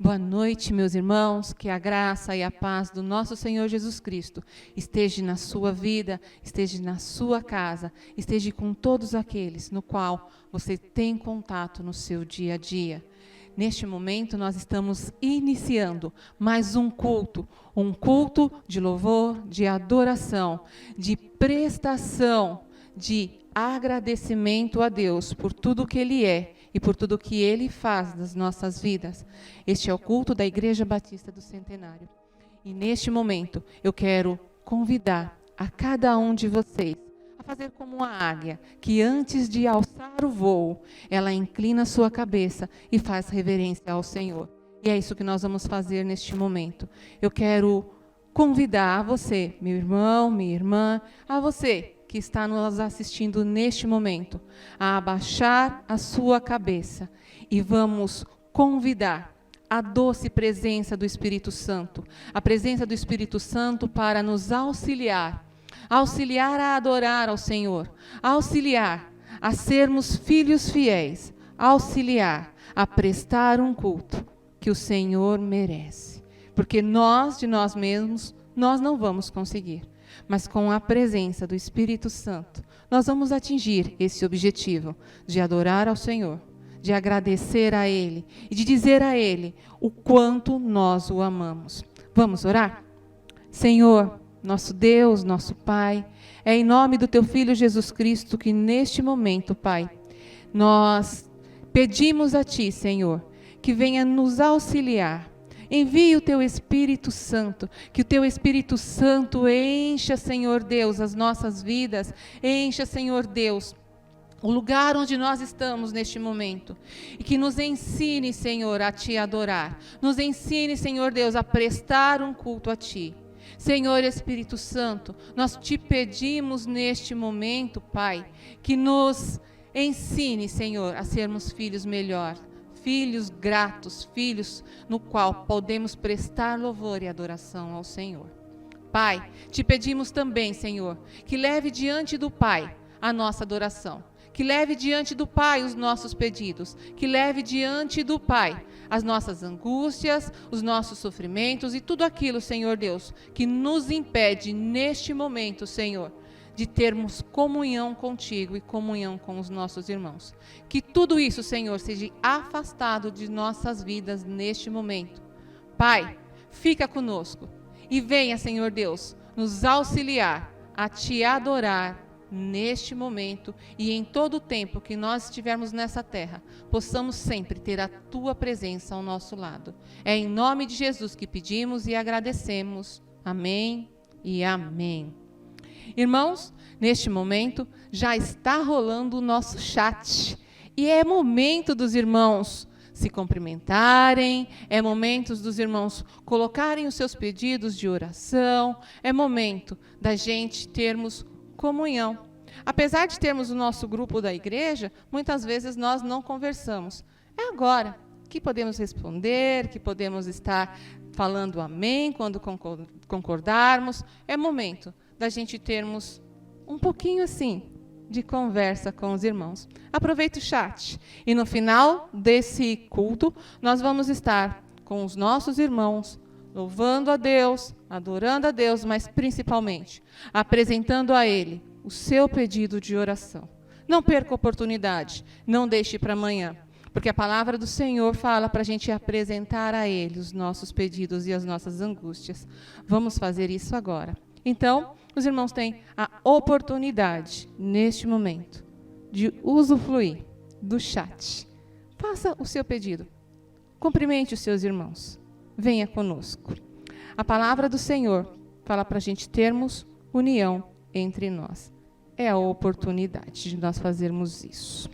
Boa noite, meus irmãos, que a graça e a paz do nosso Senhor Jesus Cristo esteja na sua vida, esteja na sua casa, esteja com todos aqueles no qual você tem contato no seu dia a dia. Neste momento, nós estamos iniciando mais um culto de louvor, de adoração, de prestação, de agradecimento a Deus por tudo que Ele é e por tudo que Ele faz nas nossas vidas. Este é o culto da Igreja Batista do Centenário. E neste momento, eu quero convidar a cada um de vocês a fazer como uma águia, que antes de alçar o voo, ela inclina sua cabeça e faz reverência ao Senhor. E é isso que nós vamos fazer neste momento. Eu quero convidar a você, meu irmão, minha irmã, a você que está nos assistindo neste momento, a abaixar a sua cabeça e vamos convidar a doce presença do Espírito Santo, a presença do Espírito Santo para nos auxiliar a adorar ao Senhor, auxiliar a sermos filhos fiéis, auxiliar a prestar um culto que o Senhor merece. Porque nós, de nós mesmos, nós não vamos conseguir. Mas com a presença do Espírito Santo, nós vamos atingir esse objetivo de adorar ao Senhor, de agradecer a Ele e de dizer a Ele o quanto nós o amamos. Vamos orar? Senhor, nosso Deus, nosso Pai, é em nome do Teu Filho Jesus Cristo que neste momento, Pai, nós pedimos a Ti, Senhor, que venha nos auxiliar. Envie o Teu Espírito Santo, que o Teu Espírito Santo encha, Senhor Deus, as nossas vidas, encha, Senhor Deus, o lugar onde nós estamos neste momento, e que nos ensine, Senhor, a Te adorar, nos ensine, Senhor Deus, a prestar um culto a Ti. Senhor Espírito Santo, nós Te pedimos neste momento, Pai, que nos ensine, Senhor, a sermos filhos melhor, filhos gratos, filhos no qual podemos prestar louvor e adoração ao Senhor. Pai, Te pedimos também, Senhor, que leve diante do Pai a nossa adoração, que leve diante do Pai os nossos pedidos, que leve diante do Pai as nossas angústias, os nossos sofrimentos e tudo aquilo, Senhor Deus, que nos impede neste momento, Senhor, de termos comunhão contigo e comunhão com os nossos irmãos. Que tudo isso, Senhor, seja afastado de nossas vidas neste momento. Pai, fica conosco e venha, Senhor Deus, nos auxiliar a Te adorar neste momento e em todo o tempo que nós estivermos nessa terra, possamos sempre ter a Tua presença ao nosso lado. É em nome de Jesus que pedimos e agradecemos. Amém e amém. Irmãos, neste momento já está rolando o nosso chat e é momento dos irmãos se cumprimentarem, é momento dos irmãos colocarem os seus pedidos de oração, é momento da gente termos comunhão. Apesar de termos o nosso grupo da igreja, muitas vezes nós não conversamos. É agora que podemos responder, que podemos estar falando amém quando concordarmos, é momento da gente termos um pouquinho assim de conversa com os irmãos. Aproveite o chat e no final desse culto nós vamos estar com os nossos irmãos, louvando a Deus, adorando a Deus, mas principalmente apresentando a Ele o seu pedido de oração. Não perca a oportunidade, não deixe para amanhã, porque a palavra do Senhor fala para a gente apresentar a Ele os nossos pedidos e as nossas angústias. Vamos fazer isso agora. Então, os irmãos têm a oportunidade, neste momento, de usufruir do chat. Faça o seu pedido. Cumprimente os seus irmãos. Venha conosco. A palavra do Senhor fala para a gente termos união entre nós. É a oportunidade de nós fazermos isso.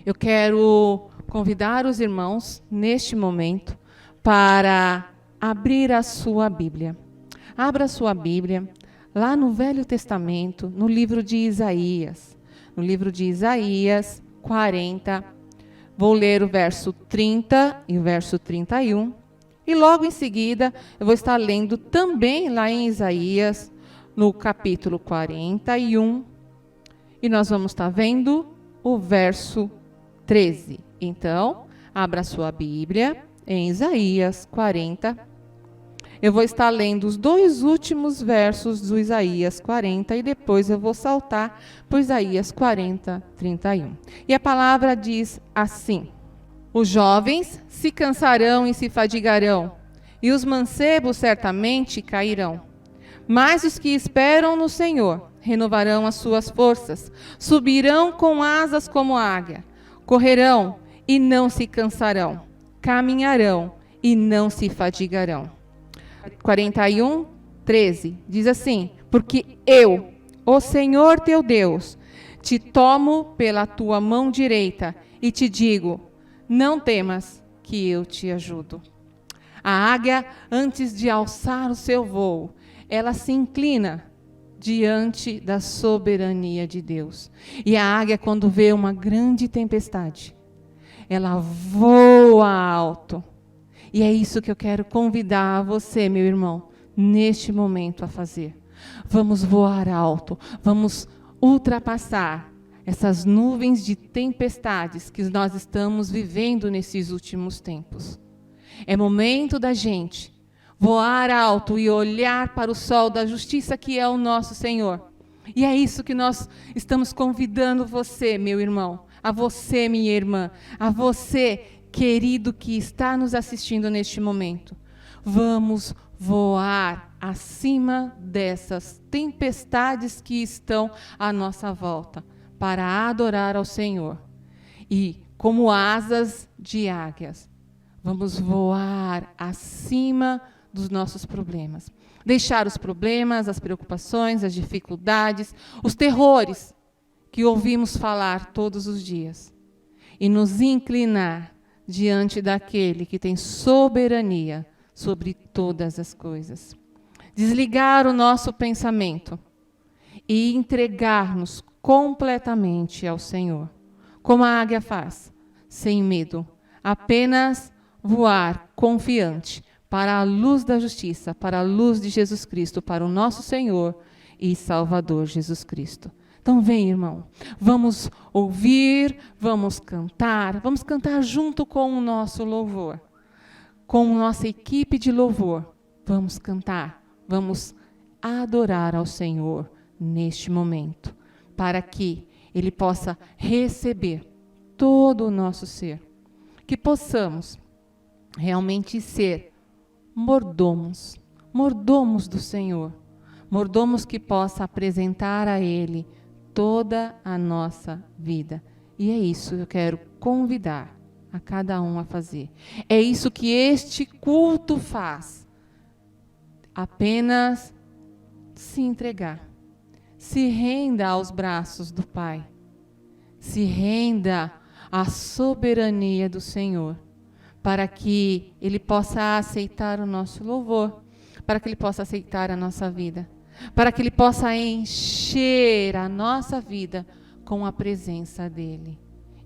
Eu quero convidar os irmãos, neste momento, para abrir a sua Bíblia. Abra a sua Bíblia lá no Velho Testamento, no livro de Isaías. No livro de Isaías 40, vou ler o verso 30 e o verso 31. E logo em seguida, eu vou estar lendo também lá em Isaías, no capítulo 41. E nós vamos estar vendo o verso 13. Então, abra a sua Bíblia em Isaías 40. Eu vou estar lendo os 2 últimos versos do Isaías 40 e depois eu vou saltar para Isaías 40, 31. E a palavra diz assim: os jovens se cansarão e se fadigarão, e os mancebos certamente cairão. Mas os que esperam no Senhor renovarão as suas forças, subirão com asas como águia, correrão e não se cansarão, caminharão e não se fadigarão. 41, 13, diz assim: porque eu, o Senhor teu Deus, te tomo pela tua mão direita e te digo, não temas, que eu te ajudo. A águia, antes de alçar o seu voo, ela se inclina diante da soberania de Deus. E a águia, quando vê uma grande tempestade, ela voa alto. E é isso que eu quero convidar você, meu irmão, neste momento a fazer. Vamos voar alto, vamos ultrapassar essas nuvens de tempestades que nós estamos vivendo nesses últimos tempos. É momento da gente voar alto e olhar para o sol da justiça que é o nosso Senhor. E é isso que nós estamos convidando você, meu irmão, a você, minha irmã, a você, querido que está nos assistindo neste momento. Vamos voar acima dessas tempestades que estão à nossa volta para adorar ao Senhor. E como asas de águias, vamos voar acima dos nossos problemas. Deixar os problemas, as preocupações, as dificuldades, os terrores que ouvimos falar todos os dias e nos inclinar diante daquele que tem soberania sobre todas as coisas. Desligar o nosso pensamento e entregar-nos completamente ao Senhor. Como a águia faz, sem medo, apenas voar confiante para a luz da justiça, para a luz de Jesus Cristo, para o nosso Senhor e Salvador Jesus Cristo. Então vem, irmão, vamos ouvir, vamos cantar junto com o nosso louvor, com a nossa equipe de louvor. Vamos cantar, vamos adorar ao Senhor neste momento, para que Ele possa receber todo o nosso ser, que possamos realmente ser mordomos do Senhor, mordomos que possa apresentar a Ele toda a nossa vida. E é isso que eu quero convidar a cada um a fazer. É isso que este culto faz. Apenas se entregar. Se renda aos braços do Pai. Se renda à soberania do Senhor, para que Ele possa aceitar o nosso louvor, para que Ele possa aceitar a nossa vida, para que Ele possa encher a nossa vida com a presença dEle.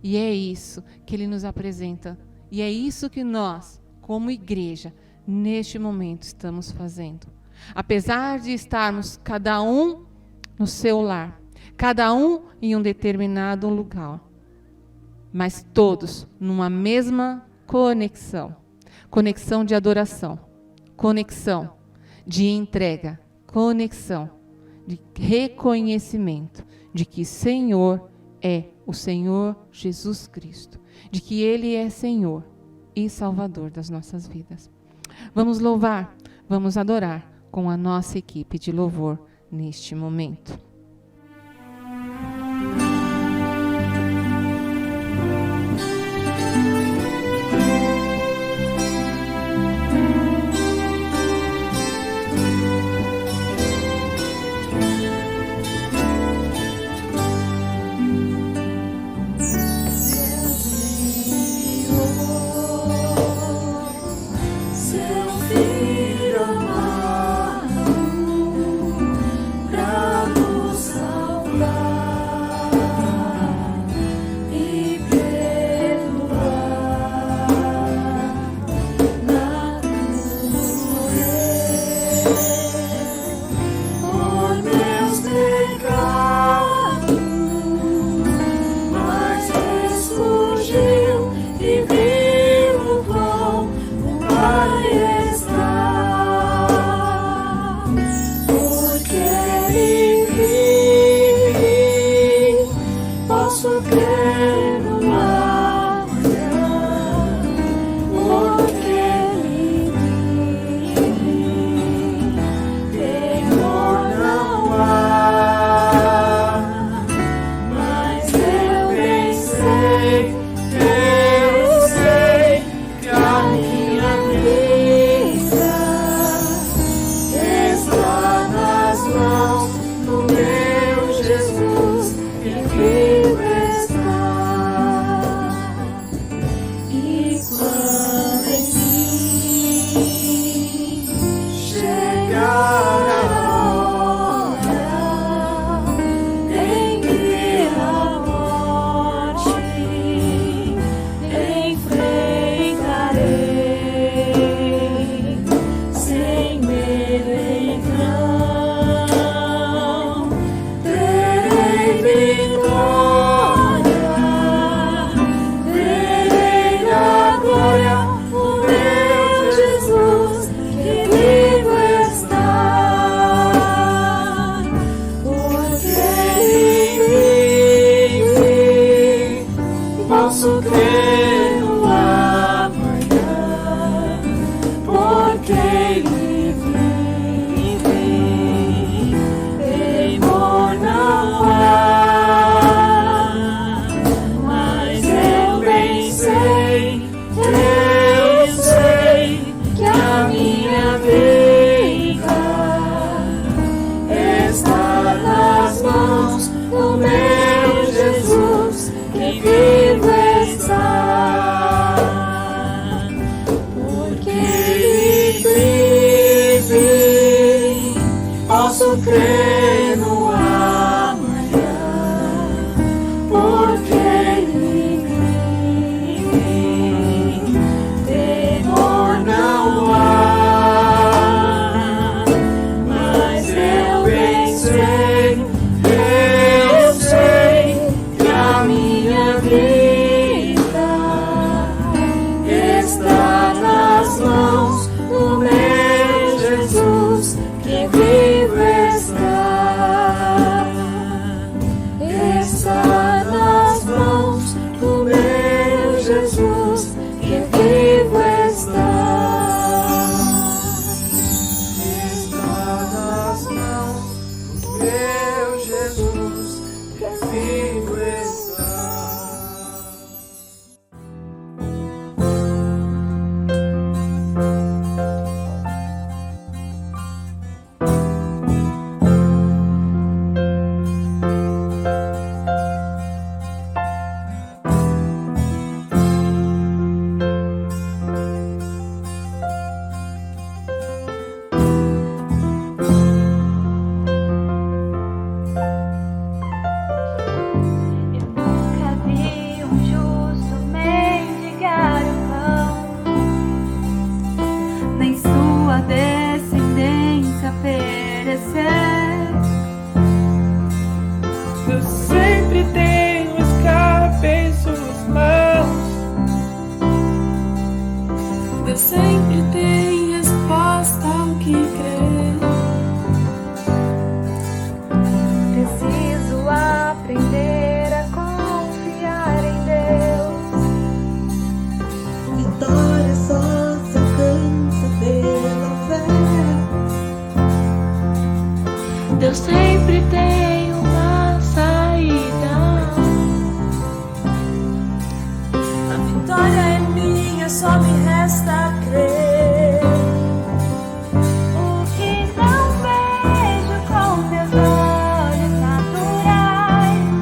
E é isso que Ele nos apresenta, e é isso que nós, como igreja, neste momento estamos fazendo. Apesar de estarmos cada um no seu lar, cada um em um determinado lugar, mas todos numa mesma conexão de adoração, conexão de entrega, conexão de reconhecimento de que Senhor é o Senhor Jesus Cristo, de que Ele é Senhor e Salvador das nossas vidas. Vamos louvar, vamos adorar com a nossa equipe de louvor neste momento. Filho amado, pra posso crer no amanhã, porque Ele vive. Temor não há, mas eu bem sei que a minha vida está nas mãos do meu Jesus, que vivo está. E quando enfim chegar a hora em que a morte enfrentarei, sem medo então terei vitória, verei na glória o meu Jesus, que vivo está, porque Ele vive. Posso crer no amanhã, porque Ele vive. Temor não há, mas eu bem sei que a minha vida está nas mãos do meu Jesus, que vivo está, porque Ele vive. Posso crer no amanhã, porque Ele vive. Temor não há, mas eu bem sei que a minha vida está nas mãos do meu Jesus, que vivo está. Está nas mãos do meu Jesus, que vivo está. Está nas mãos do meu Jesus, que vivo está. Eu nunca vi um justo mendigar o pão, nem sua descendência perecer. Deus sempre tem um escape em suas mãos. Deus sempre tem resposta ao que crer. Preciso aprender a confiar em Deus. Vitória só se alcança pela fé. Deus sempre tem uma saída. A vitória é minha, só me resta crer. O que não vejo com meus olhos naturais,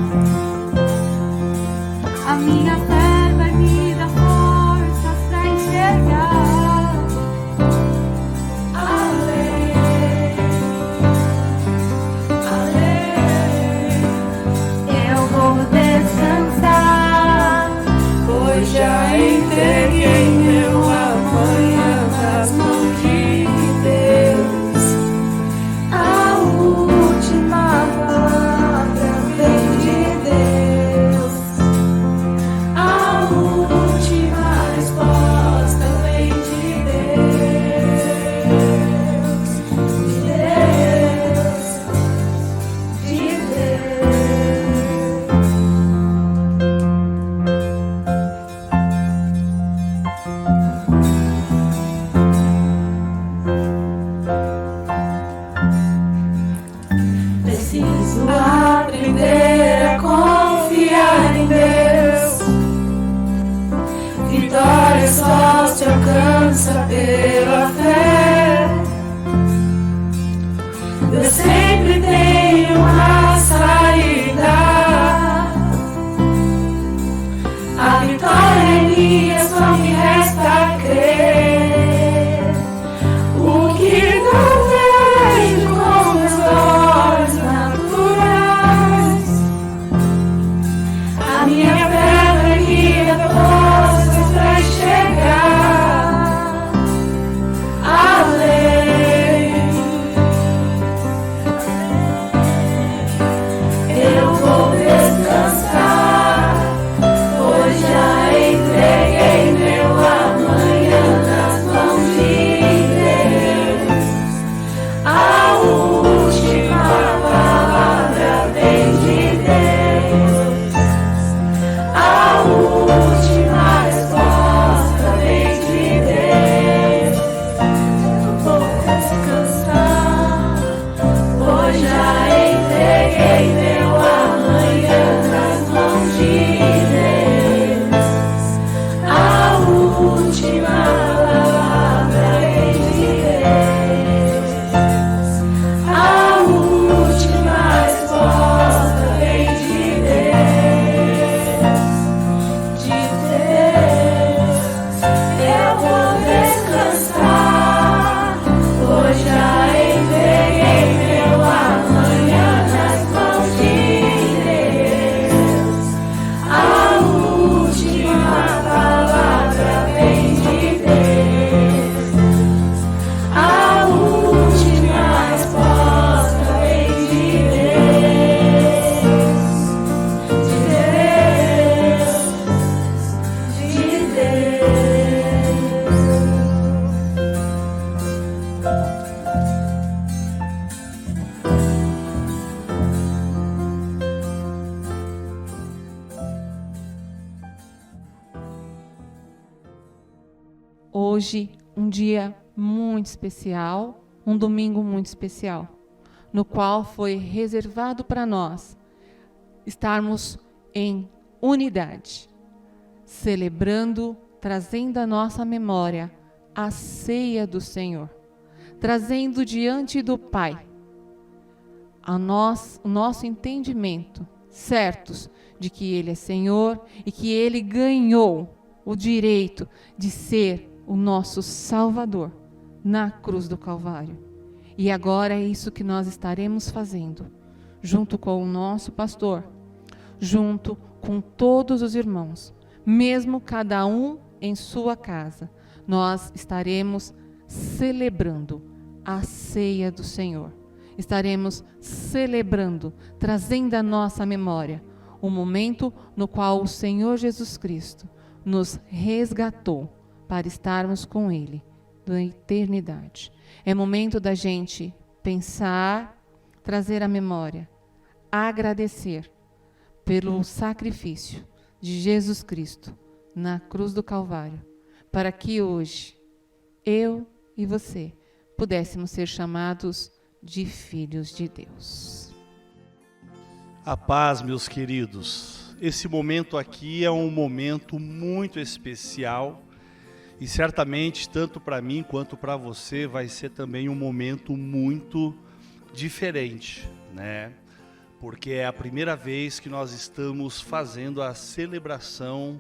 A minha fé vai me dar forças pra enxergar. além, eu vou descansar, Pois já entreguei meu amanhã nas mãos de Deus. a última palavra vem de Deus. A última só se alcança pela fé. Eu sempre tenho uma saída. A vitória é minha, só me resta crer. O que não vejo com meus olhos naturais, a minha fé me guia forças pra chegar além. Eu vou descansar, pois já entreguei meu amanhã nas mãos de Deus. A última palavra vem de Deus. A última resposta vem de Deus. Eu vou descansar, pois já entreguei meu amanhã nas mãos de Deus. A última palavra vem de Deus. A última resposta vem de Deus. De Deus. Eu vou descansar, pois já entreguei meu amanhã nas mãos de Deus. A última palavra vem de Deus. A última resposta vem de Deus. De Deus. Hoje, um dia muito especial, um domingo muito especial, no qual foi reservado para nós estarmos em unidade, celebrando, trazendo à nossa memória a ceia do Senhor, trazendo diante do Pai o nosso entendimento, certos de que Ele é Senhor e que Ele ganhou o direito de ser o nosso Salvador na cruz do Calvário. E agora é isso que nós estaremos fazendo, junto com o nosso pastor, junto com todos os irmãos, mesmo cada um em sua casa. Nós estaremos celebrando a ceia do Senhor. Estaremos celebrando, trazendo à nossa memória o momento no qual o Senhor Jesus Cristo nos resgatou para estarmos com Ele na eternidade. É momento da gente pensar, trazer à memória, agradecer pelo sacrifício de Jesus Cristo na cruz do Calvário, para que hoje eu e você pudéssemos ser chamados de filhos de Deus. A paz, meus queridos. Esse momento aqui é um momento muito especial e certamente, tanto para mim quanto para você, vai ser também um momento muito diferente, né? Porque é a primeira vez que nós estamos fazendo a celebração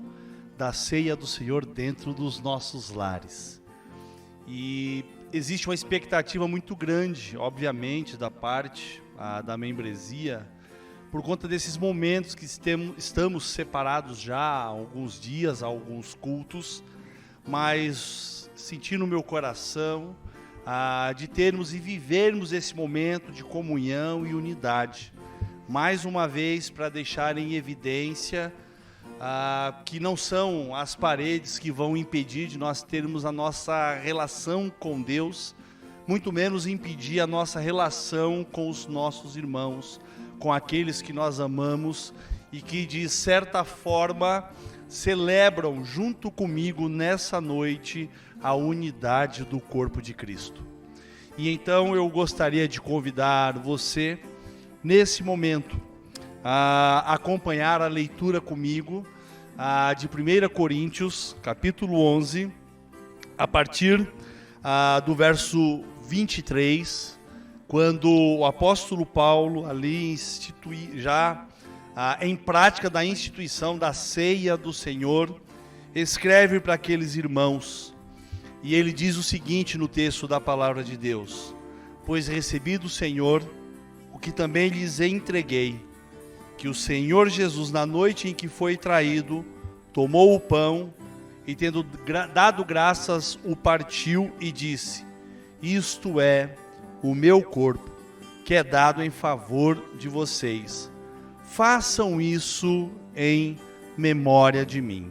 da ceia do Senhor dentro dos nossos lares. E existe uma expectativa muito grande, obviamente, da parte da membresia, por conta desses momentos que estamos separados já há alguns dias, há alguns cultos, mas senti no meu coração de termos e vivermos esse momento de comunhão e unidade. Mais uma vez, para deixar em evidência que não são as paredes que vão impedir de nós termos a nossa relação com Deus, muito menos impedir a nossa relação com os nossos irmãos, com aqueles que nós amamos e que de certa forma celebram junto comigo nessa noite a unidade do corpo de Cristo. E então eu gostaria de convidar você nesse momento a acompanhar a leitura comigo de 1 Coríntios, capítulo 11, a partir do verso 23, quando o apóstolo Paulo ali em prática da instituição da ceia do Senhor, escreve para aqueles irmãos, e ele diz o seguinte no texto da palavra de Deus: pois recebi do Senhor o que também lhes entreguei, que o Senhor Jesus, na noite em que foi traído, tomou o pão e, tendo dado graças, o partiu e disse: isto é o meu corpo, que é dado em favor de vocês. Façam isso em memória de mim.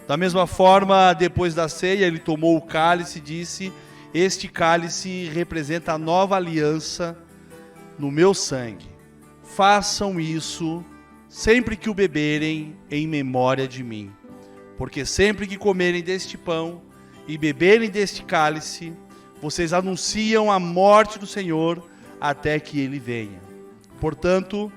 Da mesma forma, depois da ceia, ele tomou o cálice e disse: este cálice representa a nova aliança no meu sangue. Façam isso sempre que o beberem em memória de mim. Porque sempre que comerem deste pão e beberem deste cálice, vocês anunciam a morte do Senhor até que ele venha. Portanto,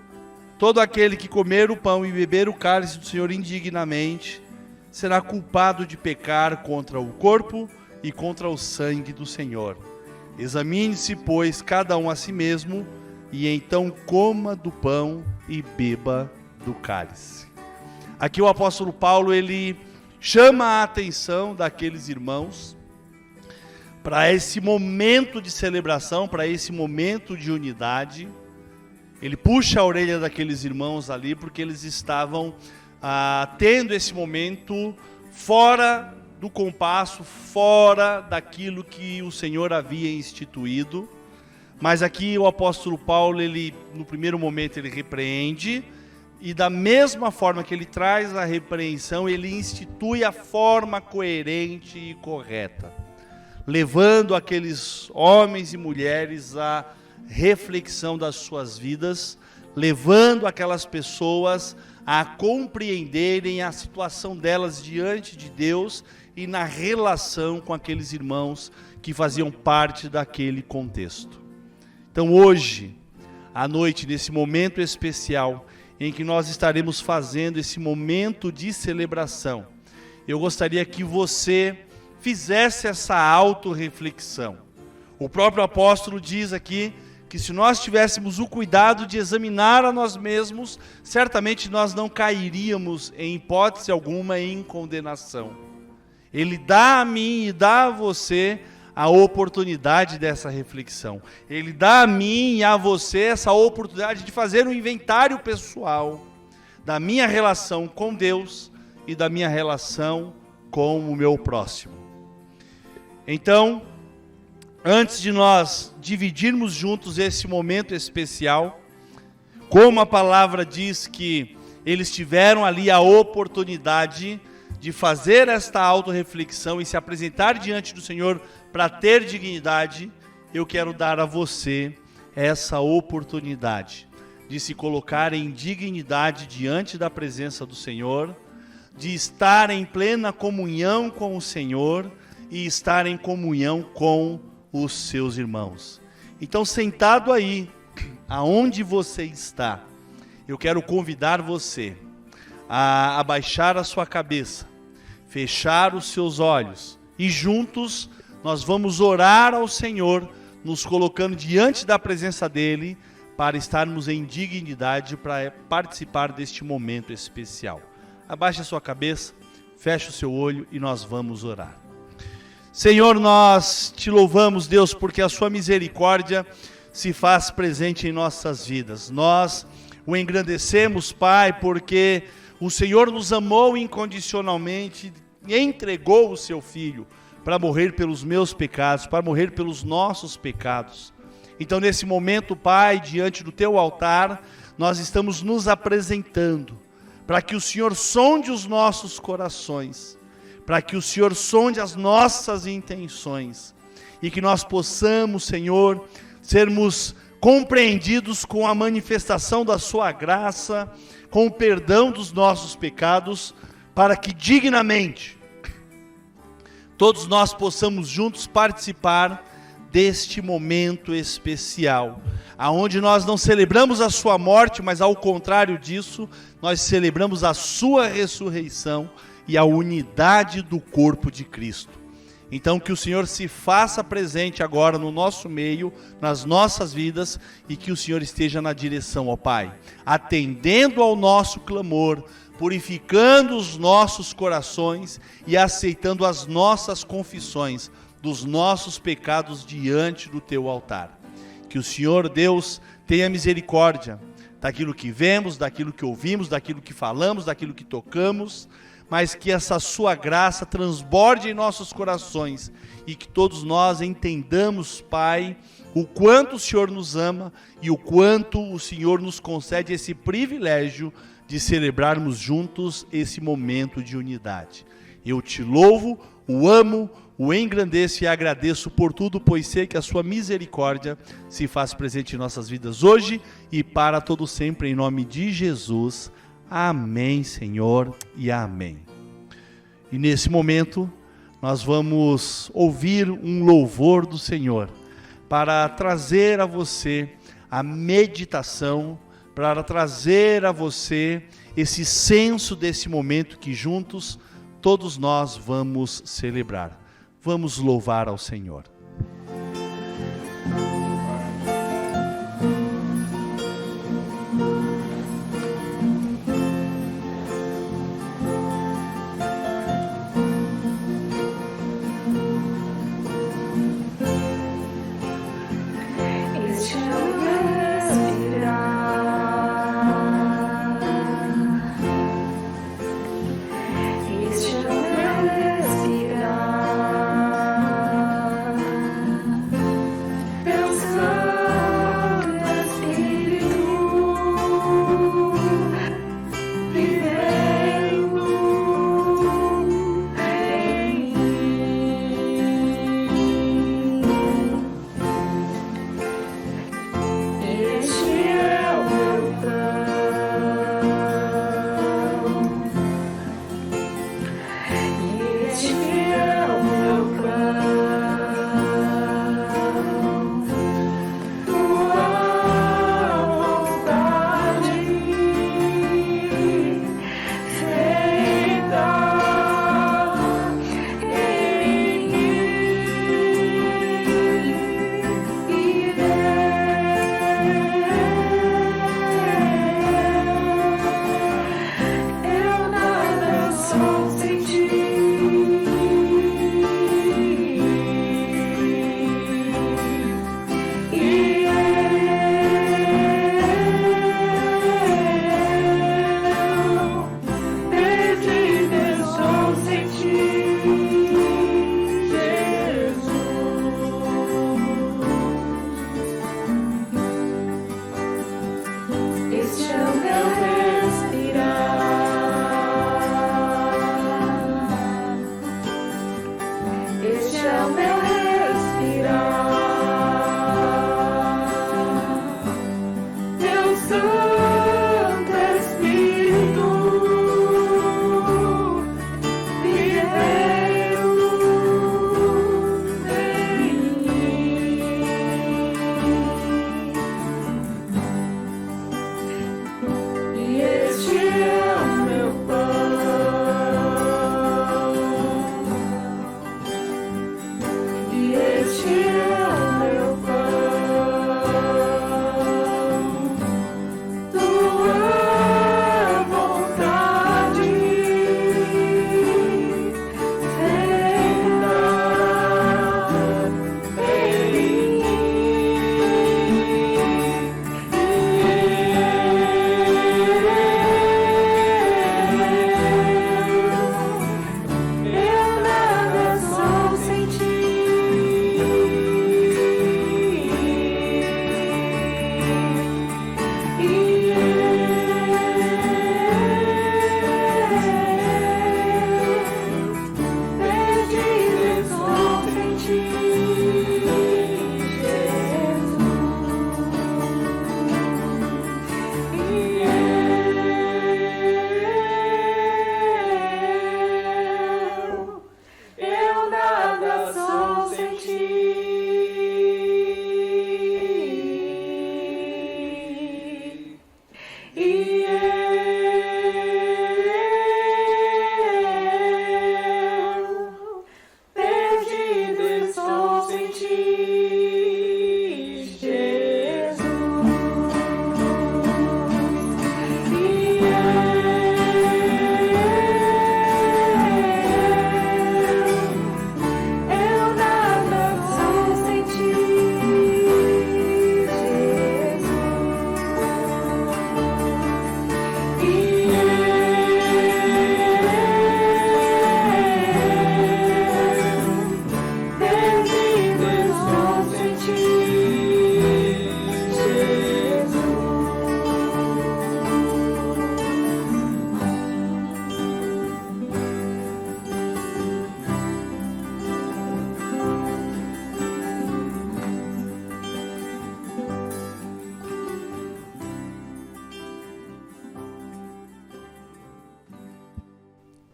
todo aquele que comer o pão e beber o cálice do Senhor indignamente será culpado de pecar contra o corpo e contra o sangue do Senhor. Examine-se, pois, cada um a si mesmo, e então coma do pão e beba do cálice. Aqui o apóstolo Paulo, ele chama a atenção daqueles irmãos para esse momento de celebração, para esse momento de unidade. Ele puxa a orelha daqueles irmãos ali, porque eles estavam tendo esse momento fora do compasso, fora daquilo que o Senhor havia instituído. Mas aqui o apóstolo Paulo, ele, no primeiro momento, ele repreende, e da mesma forma que ele traz a repreensão, ele institui a forma coerente e correta, levando aqueles homens e mulheres à reflexão das suas vidas, levando aquelas pessoas a compreenderem a situação delas diante de Deus e na relação com aqueles irmãos que faziam parte daquele contexto. Então hoje, à noite, nesse momento especial, em que nós estaremos fazendo esse momento de celebração, eu gostaria que você fizesse essa autorreflexão. O próprio apóstolo diz aqui que se nós tivéssemos o cuidado de examinar a nós mesmos, certamente nós não cairíamos em hipótese alguma em condenação. Ele dá a mim e dá a você a oportunidade dessa reflexão. Ele dá a mim e a você essa oportunidade de fazer um inventário pessoal da minha relação com Deus e da minha relação com o meu próximo. Então, antes de nós dividirmos juntos esse momento especial, como a palavra diz que eles tiveram ali a oportunidade de fazer esta autorreflexão e se apresentar diante do Senhor para ter dignidade, eu quero dar a você essa oportunidade de se colocar em dignidade diante da presença do Senhor, de estar em plena comunhão com o Senhor e estar em comunhão com os seus irmãos. Então, sentado aí, aonde você está, eu quero convidar você a abaixar a sua cabeça, fechar os seus olhos e juntos nós vamos orar ao Senhor, nos colocando diante da presença dEle para estarmos em dignidade para participar deste momento especial. Abaixe a sua cabeça, feche o seu olho e nós vamos orar. Senhor, nós te louvamos, Deus, porque a sua misericórdia se faz presente em nossas vidas. Nós o engrandecemos, Pai, porque o Senhor nos amou incondicionalmente e entregou o seu Filho para morrer pelos meus pecados, para morrer pelos nossos pecados. Então, nesse momento, Pai, diante do teu altar, nós estamos nos apresentando para que o Senhor sonde os nossos corações, para que o Senhor sonde as nossas intenções e que nós possamos, Senhor, sermos compreendidos com a manifestação da sua graça, com o perdão dos nossos pecados, para que dignamente todos nós possamos juntos participar deste momento especial, aonde nós não celebramos a sua morte, mas ao contrário disso, nós celebramos a sua ressurreição e a unidade do corpo de Cristo. Então que o Senhor se faça presente agora no nosso meio, nas nossas vidas, e que o Senhor esteja na direção, ó Pai, atendendo ao nosso clamor, purificando os nossos corações e aceitando as nossas confissões dos nossos pecados diante do teu altar. Que o Senhor Deus tenha misericórdia daquilo que vemos, daquilo que ouvimos, daquilo que falamos, daquilo que tocamos, mas que essa sua graça transborde em nossos corações e que todos nós entendamos, Pai, o quanto o Senhor nos ama e o quanto o Senhor nos concede esse privilégio de celebrarmos juntos esse momento de unidade. Eu te louvo, o amo, o engrandeço e agradeço por tudo, pois sei que a sua misericórdia se faz presente em nossas vidas hoje e para todo sempre, em nome de Jesus. Amém, Senhor, e amém. E nesse momento, nós vamos ouvir um louvor do Senhor, para trazer a você a meditação, para trazer a você esse senso desse momento que juntos, todos nós vamos celebrar. Vamos louvar ao Senhor. Este é o respirar, este é o respirar.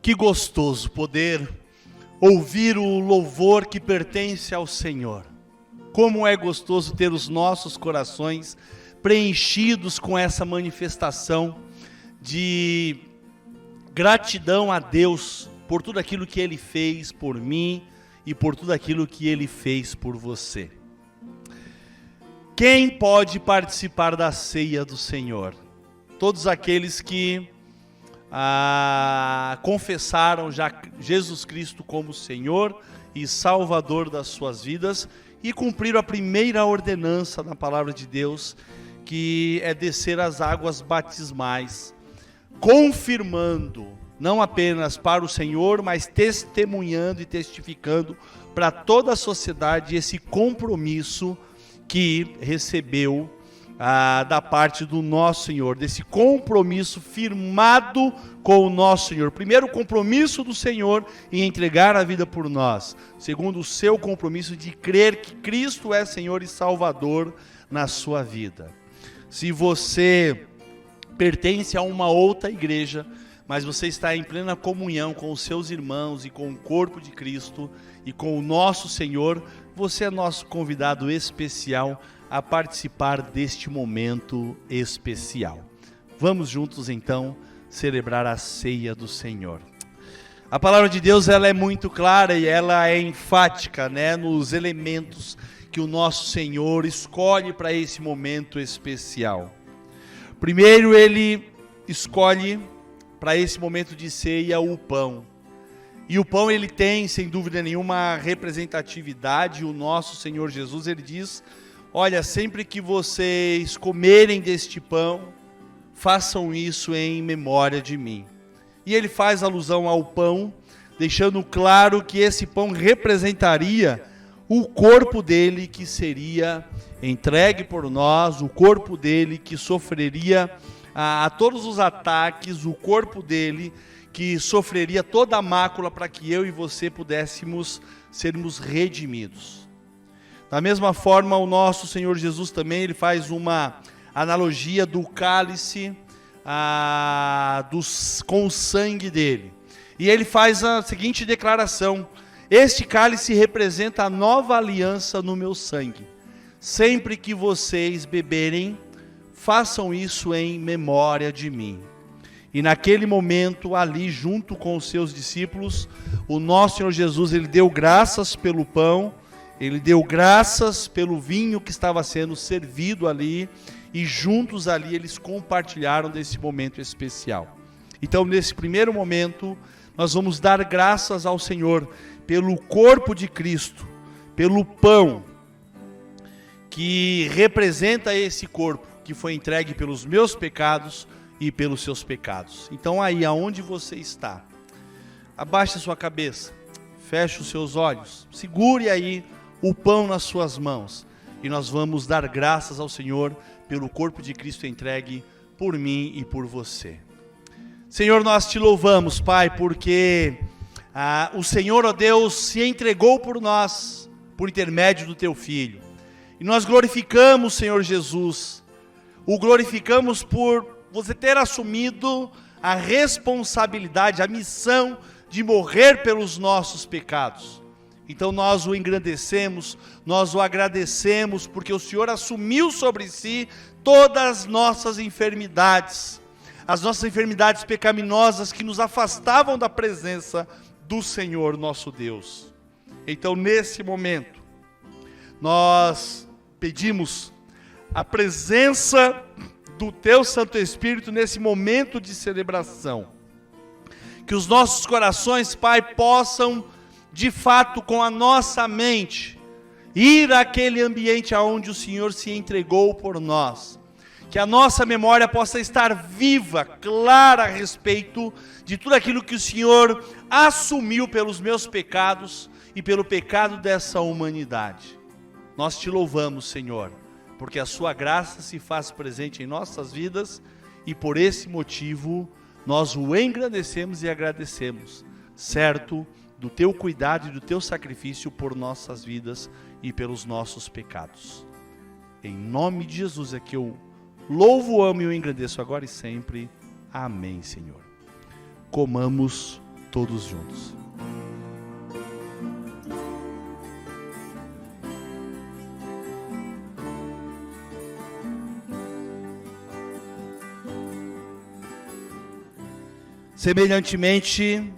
Que gostoso poder ouvir o louvor que pertence ao Senhor. Como é gostoso ter os nossos corações preenchidos com essa manifestação de gratidão a Deus por tudo aquilo que Ele fez por mim e por tudo aquilo que Ele fez por você. Quem pode participar da ceia do Senhor? Todos aqueles que confessaram já Jesus Cristo como Senhor e Salvador das suas vidas e cumpriram a primeira ordenança da palavra de Deus, que é descer as águas batismais, confirmando, não apenas para o Senhor, mas testemunhando e testificando para toda a sociedade esse compromisso que recebeu da parte do nosso Senhor, desse compromisso firmado com o nosso Senhor. Primeiro, o compromisso do Senhor em entregar a vida por nós. Segundo, o seu compromisso de crer que Cristo é Senhor e Salvador na sua vida. Se você pertence a uma outra igreja, mas você está em plena comunhão com os seus irmãos e com o corpo de Cristo e com o nosso Senhor, você é nosso convidado especial a participar deste momento especial. Vamos juntos então celebrar a ceia do Senhor. A palavra de Deus, ela é muito clara e ela é enfática, nos elementos que o nosso Senhor escolhe para esse momento especial. Primeiro, Ele escolhe para esse momento de ceia o pão. E o pão, ele tem, sem dúvida nenhuma, representatividade. O nosso Senhor Jesus, ele diz: olha, sempre que vocês comerem deste pão, façam isso em memória de mim. E ele faz alusão ao pão, deixando claro que esse pão representaria o corpo dele que seria entregue por nós, o corpo dele que sofreria a todos os ataques, o corpo dele que sofreria toda a mácula para que eu e você pudéssemos sermos redimidos. Da mesma forma, o nosso Senhor Jesus também, ele faz uma analogia do cálice com o sangue dele. E ele faz a seguinte declaração: este cálice representa a nova aliança no meu sangue. Sempre que vocês beberem, façam isso em memória de mim. E naquele momento, ali junto com os seus discípulos, o nosso Senhor Jesus, ele deu graças pelo pão, ele deu graças pelo vinho que estava sendo servido ali, e juntos ali eles compartilharam desse momento especial. Então, nesse primeiro momento, nós vamos dar graças ao Senhor pelo corpo de Cristo, pelo pão, que representa esse corpo, que foi entregue pelos meus pecados e pelos seus pecados. Então aí, aonde você está, abaixe a sua cabeça, feche os seus olhos, segure aí o pão nas suas mãos, e nós vamos dar graças ao Senhor pelo corpo de Cristo entregue por mim e por você. Senhor, nós te louvamos, Pai, porque o Senhor, ó Deus, se entregou por nós, por intermédio do teu Filho, e nós glorificamos, Senhor Jesus, o glorificamos por você ter assumido a responsabilidade, a missão de morrer pelos nossos pecados. Então nós o engrandecemos, nós o agradecemos, porque o Senhor assumiu sobre si todas as nossas enfermidades pecaminosas que nos afastavam da presença do Senhor nosso Deus. Então, nesse momento, nós pedimos a presença do teu Santo Espírito nesse momento de celebração. Que os nossos corações, Pai, possam, de fato, com a nossa mente, ir àquele ambiente aonde o Senhor se entregou por nós. Que a nossa memória possa estar viva, clara a respeito de tudo aquilo que o Senhor assumiu pelos meus pecados e pelo pecado dessa humanidade. Nós te louvamos, Senhor, porque a sua graça se faz presente em nossas vidas, e por esse motivo nós o engrandecemos e agradecemos, certo do teu cuidado e do teu sacrifício por nossas vidas e pelos nossos pecados. Em nome de Jesus é que eu louvo, amo e o engrandeço agora e sempre. Amém, Senhor. Comamos todos juntos. Semelhantemente,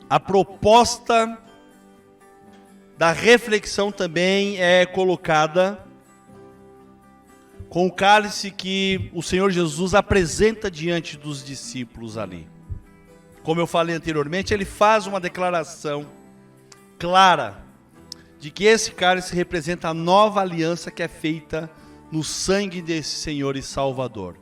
a proposta da reflexão também é colocada com o cálice que o Senhor Jesus apresenta diante dos discípulos ali. Como eu falei anteriormente, ele faz uma declaração clara de que esse cálice representa a nova aliança que é feita no sangue desse Senhor e Salvador.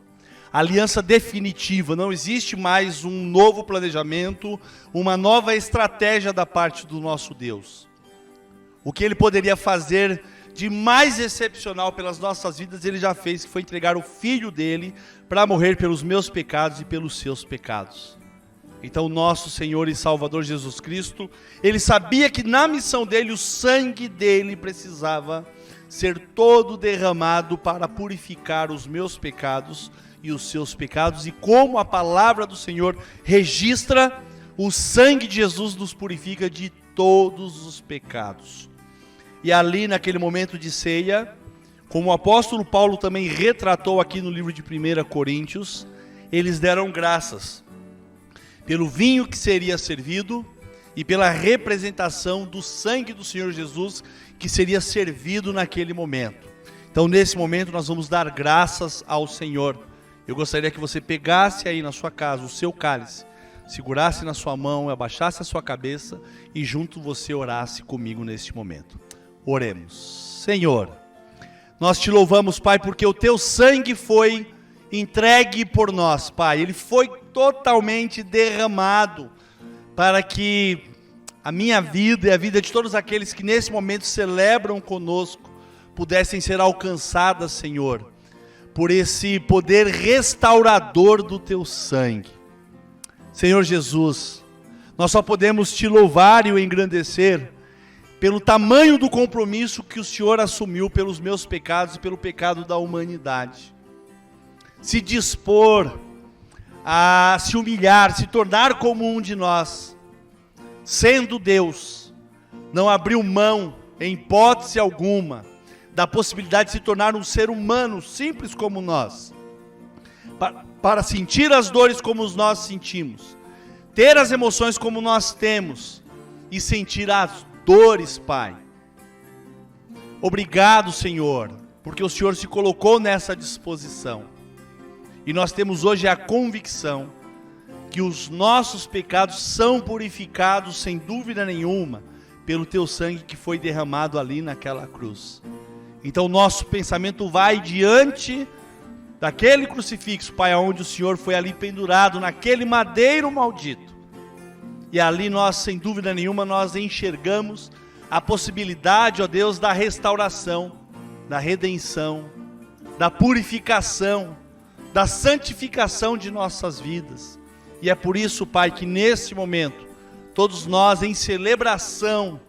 Aliança definitiva, não existe mais um novo planejamento, uma nova estratégia da parte do nosso Deus. O que Ele poderia fazer de mais excepcional pelas nossas vidas, Ele já fez, que foi entregar o Filho dEle para morrer pelos meus pecados e pelos seus pecados. Então, nosso Senhor e Salvador Jesus Cristo, Ele sabia que na missão dEle, o sangue dEle precisava ser todo derramado para purificar os meus pecados e os seus pecados, e como a palavra do Senhor registra, o sangue de Jesus nos purifica de todos os pecados. E ali naquele momento de ceia, como o apóstolo Paulo também retratou aqui no livro de 1 Coríntios, eles deram graças pelo vinho que seria servido e pela representação do sangue do Senhor Jesus que seria servido naquele momento. Então nesse momento nós vamos dar graças ao Senhor. Eu gostaria que você pegasse aí na sua casa o seu cálice, segurasse na sua mão, abaixasse a sua cabeça e junto você orasse comigo neste momento. Oremos. Senhor, nós te louvamos, Pai, porque o teu sangue foi entregue por nós, Pai. Ele foi totalmente derramado para que a minha vida e a vida de todos aqueles que nesse momento celebram conosco pudessem ser alcançadas, Senhor, por esse poder restaurador do teu sangue. Senhor Jesus, nós só podemos te louvar e o engrandecer pelo tamanho do compromisso que o Senhor assumiu pelos meus pecados e pelo pecado da humanidade. Se dispor a se humilhar, se tornar como um de nós, sendo Deus, não abriu mão, em hipótese alguma, da possibilidade de se tornar um ser humano simples como nós, para sentir as dores como nós sentimos, ter as emoções como nós temos e sentir as dores, Pai. Obrigado, Senhor, porque o Senhor se colocou nessa disposição. E nós temos hoje a convicção que os nossos pecados são purificados, sem dúvida nenhuma, pelo teu sangue que foi derramado ali naquela cruz. Então nosso pensamento vai diante daquele crucifixo, Pai, onde o Senhor foi ali pendurado naquele madeiro maldito. E ali nós, sem dúvida nenhuma, nós enxergamos a possibilidade, ó Deus, da restauração, da redenção, da purificação, da santificação de nossas vidas. E é por isso, Pai, que nesse momento, todos nós em celebração,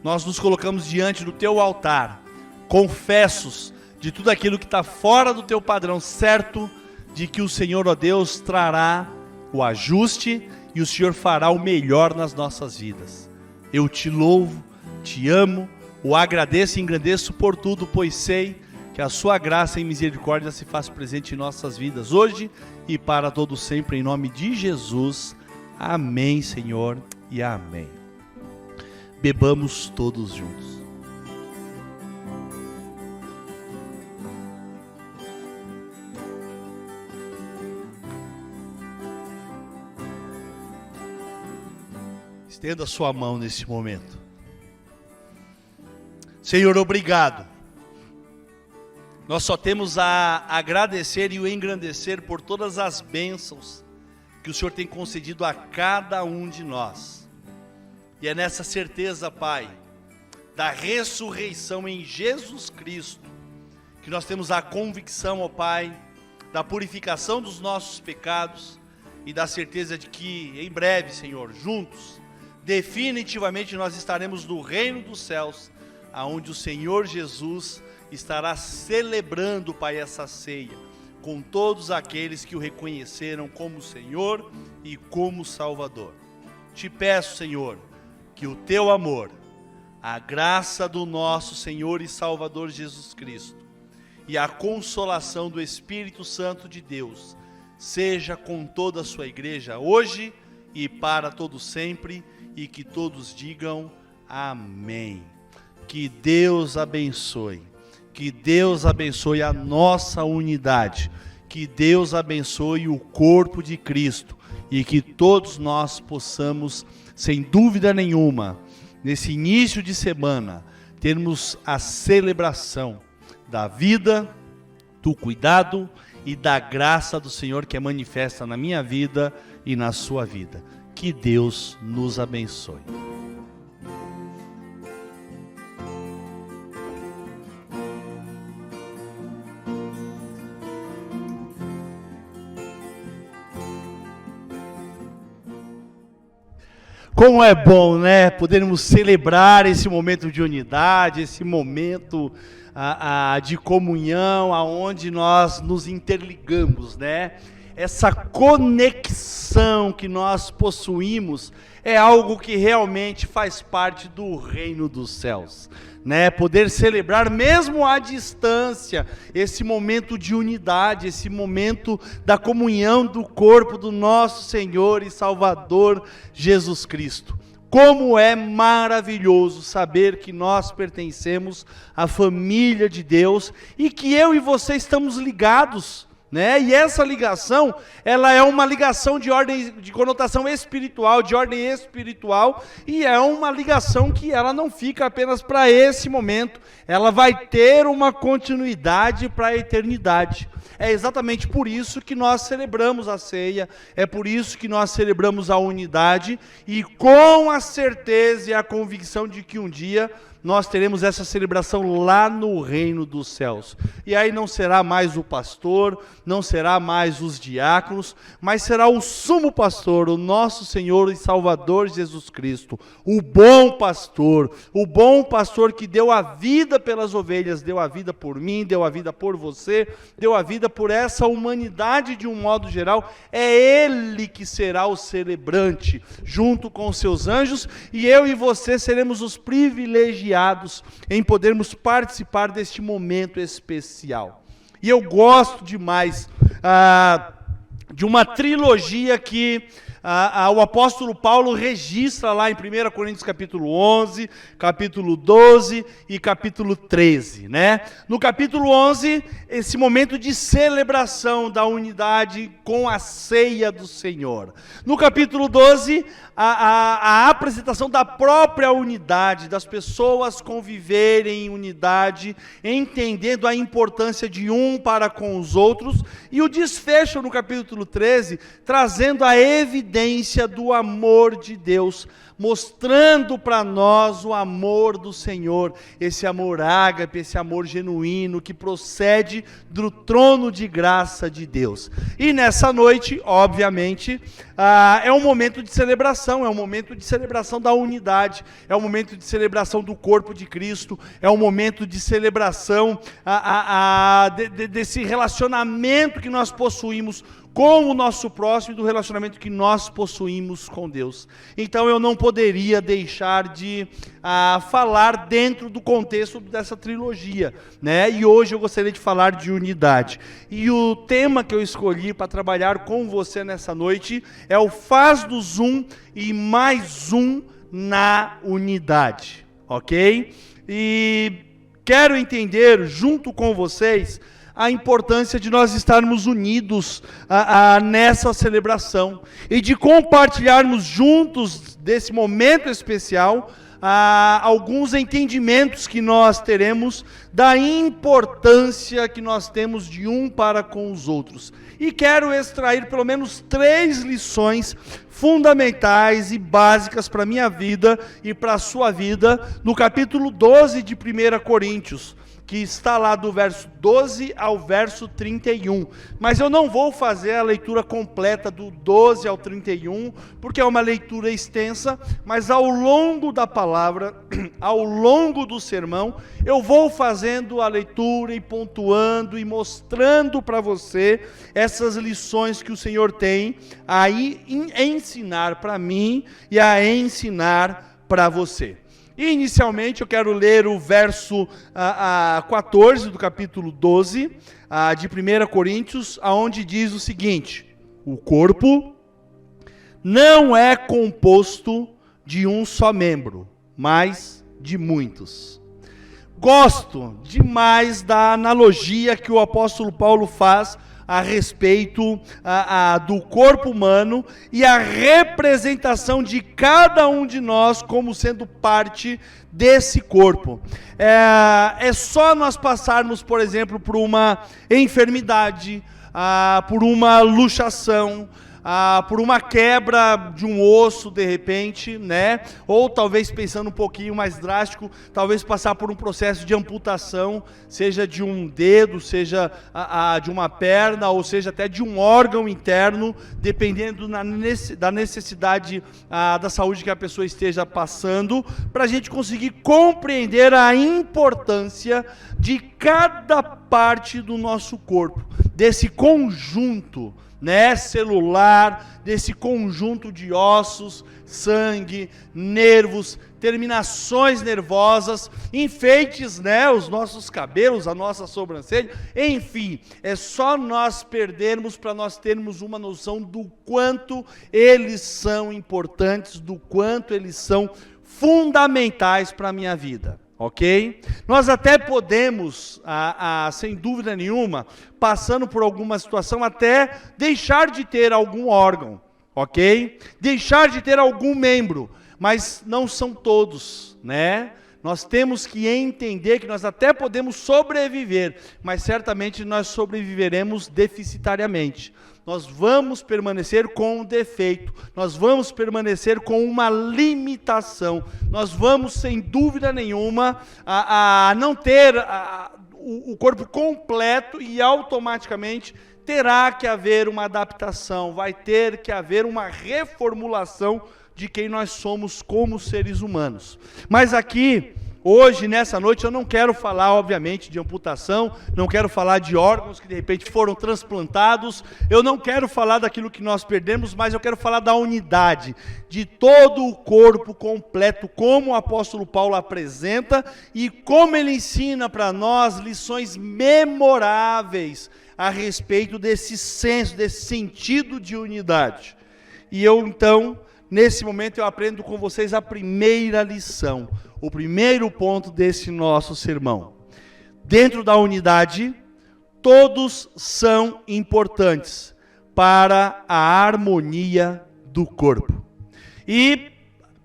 nós nos colocamos diante do teu altar, confessos de tudo aquilo que está fora do teu padrão, certo de que o Senhor, ó Deus, trará o ajuste e o Senhor fará o melhor nas nossas vidas. Eu te louvo, te amo, o agradeço e engrandeço por tudo, pois sei que a sua graça e misericórdia se faz presente em nossas vidas hoje e para todo sempre, em nome de Jesus. Amém, Senhor, e amém. Bebamos todos juntos. Estenda a sua mão nesse momento. Senhor, obrigado. Nós só temos a agradecer e o engrandecer por todas as bênçãos que o Senhor tem concedido a cada um de nós. E é nessa certeza, Pai, da ressurreição em Jesus Cristo, que nós temos a convicção, ó Pai, da purificação dos nossos pecados e da certeza de que em breve, Senhor, juntos, definitivamente nós estaremos no reino dos céus, aonde o Senhor Jesus estará celebrando, Pai, essa ceia, com todos aqueles que o reconheceram como Senhor e como Salvador. te peço, Senhor, que o teu amor, a graça do nosso Senhor e Salvador Jesus Cristo e a consolação do Espírito Santo de Deus seja com toda a sua igreja hoje e para todo sempre, e que todos digam amém. Que Deus abençoe. Que Deus abençoe a nossa unidade. Que Deus abençoe o corpo de Cristo. E que todos nós possamos, sem dúvida nenhuma, nesse início de semana, termos a celebração da vida, do cuidado e da graça do Senhor que é manifesta na minha vida e na sua vida. Que Deus nos abençoe. Como é bom, né, podermos celebrar esse momento de unidade, esse momento de comunhão, aonde nós nos interligamos, né? Essa conexão que nós possuímos é algo que realmente faz parte do reino dos céus, né? Poder celebrar mesmo à distância esse momento de unidade, esse momento da comunhão do corpo do nosso Senhor e Salvador Jesus Cristo. Como é maravilhoso saber que nós pertencemos à família de Deus e que eu e você estamos ligados, né? E essa ligação, ela é uma ligação de ordem, de conotação espiritual, de ordem espiritual, e é uma ligação que ela não fica apenas para esse momento, ela vai ter uma continuidade para a eternidade. É exatamente por isso que nós celebramos a ceia, é por isso que nós celebramos a unidade, e com a certeza e a convicção de que um dia nós teremos essa celebração lá no reino dos céus. E aí não será mais o pastor, não será mais os diáconos, mas será o sumo pastor, o nosso Senhor e Salvador Jesus Cristo, o bom pastor que deu a vida pelas ovelhas, deu a vida por mim, deu a vida por você, deu a vida por essa humanidade de um modo geral. É Ele que será o celebrante, junto com os seus anjos, e eu e você seremos os privilegiados em podermos participar deste momento especial. E eu gosto demais de uma trilogia que o apóstolo Paulo registra lá em 1 Coríntios capítulo 11, capítulo 12 e capítulo 13, né? No capítulo 11, esse momento de celebração da unidade com a ceia do Senhor. No capítulo 12, a apresentação da própria unidade, das pessoas conviverem em unidade, entendendo a importância de um para com os outros, e o desfecho no capítulo 13, trazendo a evidência do amor de Deus, mostrando para nós o amor do Senhor, esse amor ágape, esse amor genuíno que procede do trono de graça de Deus. E nessa noite, obviamente, é um momento de celebração, é um momento de celebração da unidade, é um momento de celebração do corpo de Cristo, é um momento de celebração desse relacionamento que nós possuímos com o nosso próximo e do relacionamento que nós possuímos com Deus. Então eu não poderia deixar de falar dentro do contexto dessa trilogia, né? E hoje eu gostaria de falar de unidade. E o tema que eu escolhi para trabalhar com você nessa noite é o faz dos um e mais um na unidade, ok? E quero entender junto com vocês a importância de nós estarmos unidos nessa celebração e de compartilharmos juntos desse momento especial alguns entendimentos que nós teremos da importância que nós temos de um para com os outros. E quero extrair pelo menos 3 lições fundamentais e básicas para a minha vida e para a sua vida no capítulo 12 de 1 Coríntios, que está lá do verso 12 ao verso 31. Mas eu não vou fazer a leitura completa do 12 ao 31, porque é uma leitura extensa, mas ao longo da palavra, ao longo do sermão, eu vou fazendo a leitura e pontuando e mostrando para você essas lições que o Senhor tem a ensinar para mim e a ensinar para você. E inicialmente eu quero ler o verso 14 do capítulo 12 de 1 Coríntios, onde diz o seguinte: o corpo não é composto de um só membro, mas de muitos. Gosto demais da analogia que o apóstolo Paulo faz a respeito do corpo humano e a representação de cada um de nós como sendo parte desse corpo. É só nós passarmos, por exemplo, por uma enfermidade, por uma luxação, por uma quebra de um osso de repente, né? Ou talvez pensando um pouquinho mais drástico, talvez passar por um processo de amputação, seja de um dedo, seja de uma perna, ou seja até de um órgão interno, dependendo da necessidade da saúde que a pessoa esteja passando, para a gente conseguir compreender a importância de cada parte do nosso corpo, desse conjunto, né, celular, desse conjunto de ossos, sangue, nervos, terminações nervosas, enfeites, né, os nossos cabelos, a nossa sobrancelha, enfim, é só nós perdermos para nós termos uma noção do quanto eles são importantes, do quanto eles são fundamentais para a minha vida. Ok? Nós até podemos, sem dúvida nenhuma, passando por alguma situação, até deixar de ter algum órgão, ok? Deixar de ter algum membro, mas não são todos, né? Nós temos que entender que nós até podemos sobreviver, mas certamente nós sobreviveremos deficitariamente. Nós vamos permanecer com um defeito, nós vamos permanecer com uma limitação, nós vamos, sem dúvida nenhuma, não ter o corpo completo e automaticamente terá que haver uma adaptação, vai ter que haver uma reformulação de quem nós somos como seres humanos. Mas aqui, hoje, nessa noite, eu não quero falar, obviamente, de amputação, não quero falar de órgãos que de repente foram transplantados, eu não quero falar daquilo que nós perdemos, mas eu quero falar da unidade, de todo o corpo completo, como o apóstolo Paulo apresenta e como ele ensina para nós lições memoráveis a respeito desse senso, desse sentido de unidade. E eu, então, nesse momento, eu aprendo com vocês a primeira lição, o primeiro ponto desse nosso sermão. Dentro da unidade, todos são importantes para a harmonia do corpo. E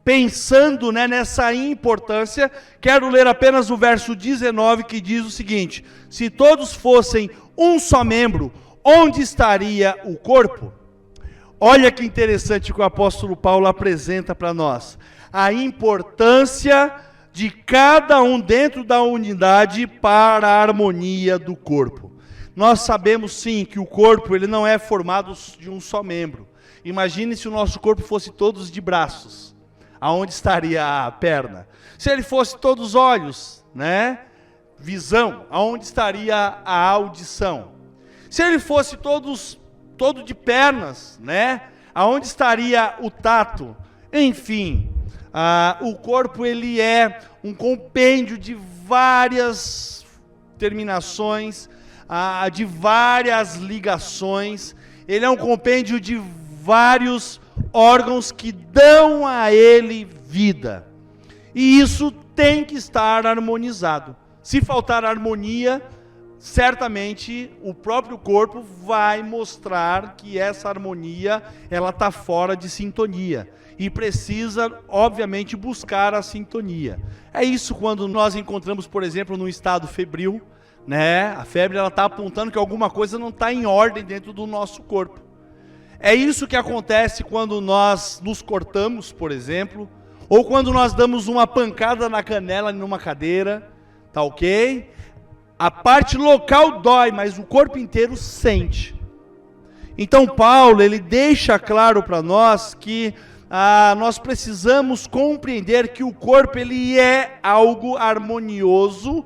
pensando, né, nessa importância, quero ler apenas o verso 19 que diz o seguinte: se todos fossem um só membro, onde estaria o corpo? Olha que interessante que o apóstolo Paulo apresenta para nós. A importância de cada um dentro da unidade para a harmonia do corpo. Nós sabemos sim que o corpo ele não é formado de um só membro. Imagine se o nosso corpo fosse todos de braços. Aonde estaria a perna? Se ele fosse todos olhos, né? Visão, aonde estaria a audição? Se ele fosse todo de pernas, né? Aonde estaria o tato? Enfim, o corpo ele é um compêndio de várias terminações, de várias ligações. Ele é um compêndio de vários órgãos que dão a ele vida. E isso tem que estar harmonizado. Se faltar harmonia, certamente o próprio corpo vai mostrar que essa harmonia ela está fora de sintonia e precisa, obviamente, buscar a sintonia. É isso quando nós encontramos, por exemplo, num estado febril, né? A febre ela está apontando que alguma coisa não está em ordem dentro do nosso corpo. É isso que acontece quando nós nos cortamos, por exemplo, ou quando nós damos uma pancada na canela numa cadeira, tá ok? A parte local dói, mas o corpo inteiro sente. Então Paulo, ele deixa claro para nós que nós precisamos compreender que o corpo ele é algo harmonioso,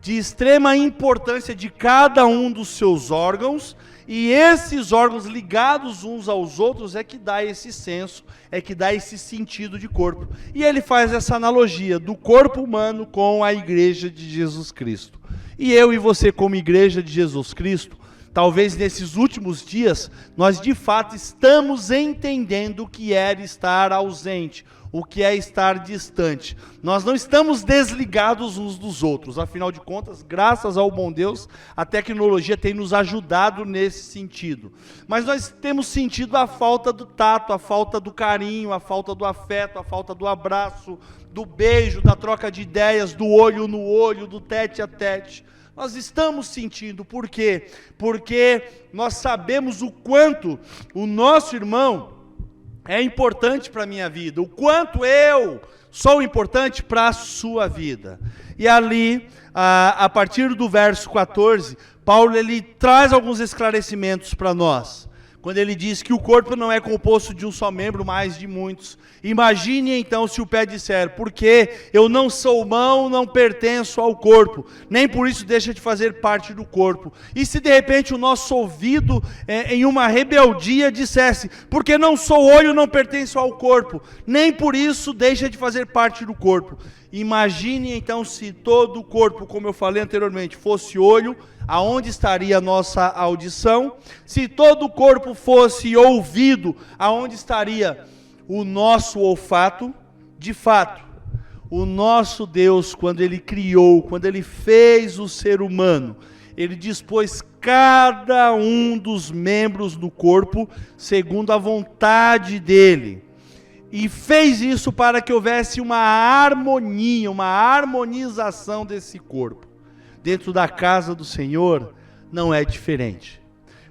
de extrema importância de cada um dos seus órgãos, e esses órgãos ligados uns aos outros é que dá esse senso, é que dá esse sentido de corpo. E ele faz essa analogia do corpo humano com a igreja de Jesus Cristo. E eu e você, como igreja de Jesus Cristo, talvez nesses últimos dias, nós de fato estamos entendendo o que é estar ausente, o que é estar distante. Nós não estamos desligados uns dos outros, afinal de contas, graças ao bom Deus, a tecnologia tem nos ajudado nesse sentido. Mas nós temos sentido a falta do tato, a falta do carinho, a falta do afeto, a falta do abraço, do beijo, da troca de ideias, do olho no olho, do tete a tete. Nós estamos sentindo, por quê? Porque nós sabemos o quanto o nosso irmão é importante para a minha vida, o quanto eu sou importante para a sua vida. E ali, a partir do verso 14, Paulo ele traz alguns esclarecimentos para nós. Quando ele diz que o corpo não é composto de um só membro, mas de muitos. Imagine então se o pé disser, porque eu não sou mão, não pertenço ao corpo, nem por isso deixa de fazer parte do corpo. E se de repente o nosso ouvido, em uma rebeldia, dissesse, porque não sou olho, não pertenço ao corpo, nem por isso deixa de fazer parte do corpo. Imagine então se todo o corpo, como eu falei anteriormente, fosse olho, aonde estaria a nossa audição? Se todo o corpo fosse ouvido, aonde estaria o nosso olfato? De fato, o nosso Deus, quando Ele criou, quando Ele fez o ser humano, Ele dispôs cada um dos membros do corpo segundo a vontade dEle. E fez isso para que houvesse uma harmonia, uma harmonização desse corpo. Dentro da casa do Senhor, não é diferente.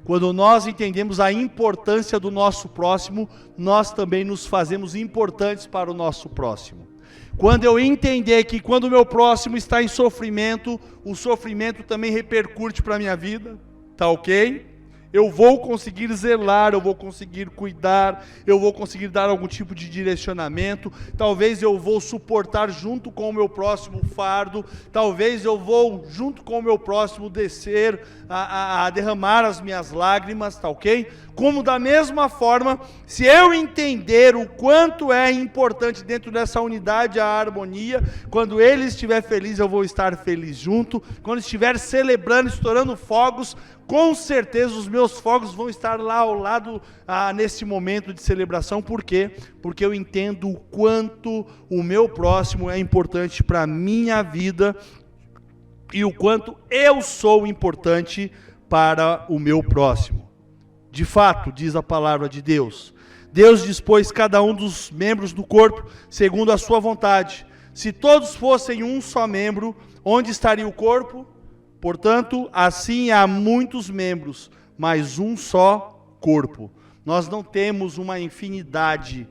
Quando nós entendemos a importância do nosso próximo, nós também nos fazemos importantes para o nosso próximo. Quando eu entender que quando o meu próximo está em sofrimento, o sofrimento também repercute para a minha vida, tá ok? Eu vou conseguir zelar, eu vou conseguir cuidar, eu vou conseguir dar algum tipo de direcionamento, talvez eu vou suportar junto com o meu próximo fardo, talvez eu vou junto com o meu próximo descer, a derramar as minhas lágrimas, tá ok? Como da mesma forma, se eu entender o quanto é importante dentro dessa unidade a harmonia, quando ele estiver feliz eu vou estar feliz junto, quando estiver celebrando, estourando fogos, com certeza os meus fogos vão estar lá ao lado nesse momento de celebração. Por quê? Porque eu entendo o quanto o meu próximo é importante para a minha vida e o quanto eu sou importante para o meu próximo. De fato, diz a palavra de Deus, Deus dispôs cada um dos membros do corpo segundo a sua vontade. Se todos fossem um só membro, onde estaria o corpo? Portanto, assim há muitos membros, mas um só corpo. Nós não temos uma infinidade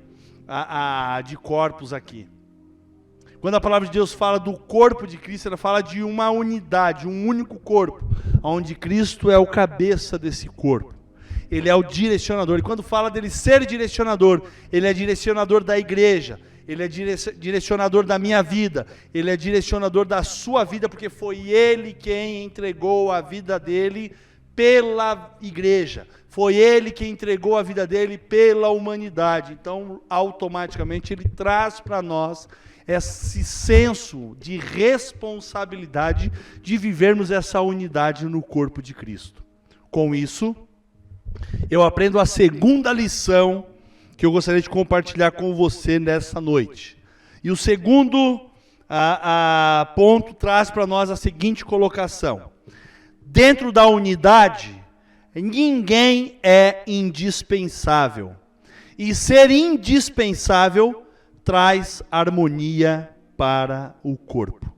de corpos aqui. Quando a palavra de Deus fala do corpo de Cristo, ela fala de uma unidade, um único corpo, onde Cristo é o cabeça desse corpo. Ele é o direcionador. E quando fala dele ser direcionador, ele é direcionador da igreja. Ele é direcionador da minha vida, ele é direcionador da sua vida, porque foi ele quem entregou a vida dele pela igreja, foi ele quem entregou a vida dele pela humanidade. Então, automaticamente, ele traz para nós esse senso de responsabilidade de vivermos essa unidade no corpo de Cristo. Com isso, eu aprendo a segunda lição que eu gostaria de compartilhar com você nessa noite. E o segundo ponto traz para nós a seguinte colocação. Dentro da unidade, ninguém é indispensável. E ser indispensável traz harmonia para o corpo.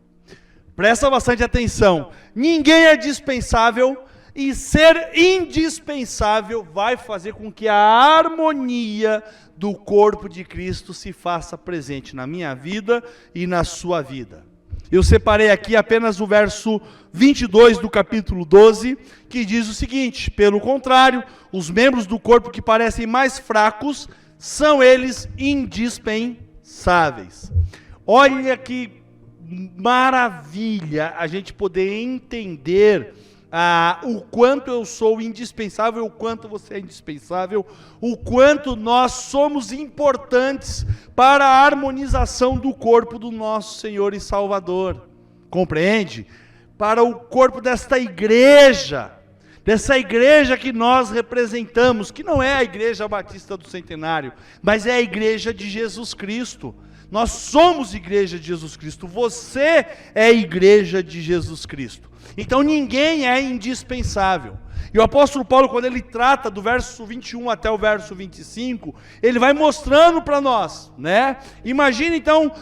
Presta bastante atenção. Ninguém é dispensável. E ser indispensável vai fazer com que a harmonia do corpo de Cristo se faça presente na minha vida e na sua vida. Eu separei aqui apenas o verso 22 do capítulo 12, que diz o seguinte: pelo contrário, os membros do corpo que parecem mais fracos, são eles indispensáveis. Olha que maravilha a gente poder entender o quanto eu sou indispensável, o quanto você é indispensável, o quanto nós somos importantes para a harmonização do corpo do nosso Senhor e Salvador. Compreende? Para o corpo dessa igreja que nós representamos, que não é a Igreja Batista do Centenário, mas é a Igreja de Jesus Cristo. Nós somos Igreja de Jesus Cristo, você é Igreja de Jesus Cristo. Então ninguém é indispensável. E o apóstolo Paulo, quando ele trata do verso 21 até o verso 25, ele vai mostrando para nós, né? Imagina então,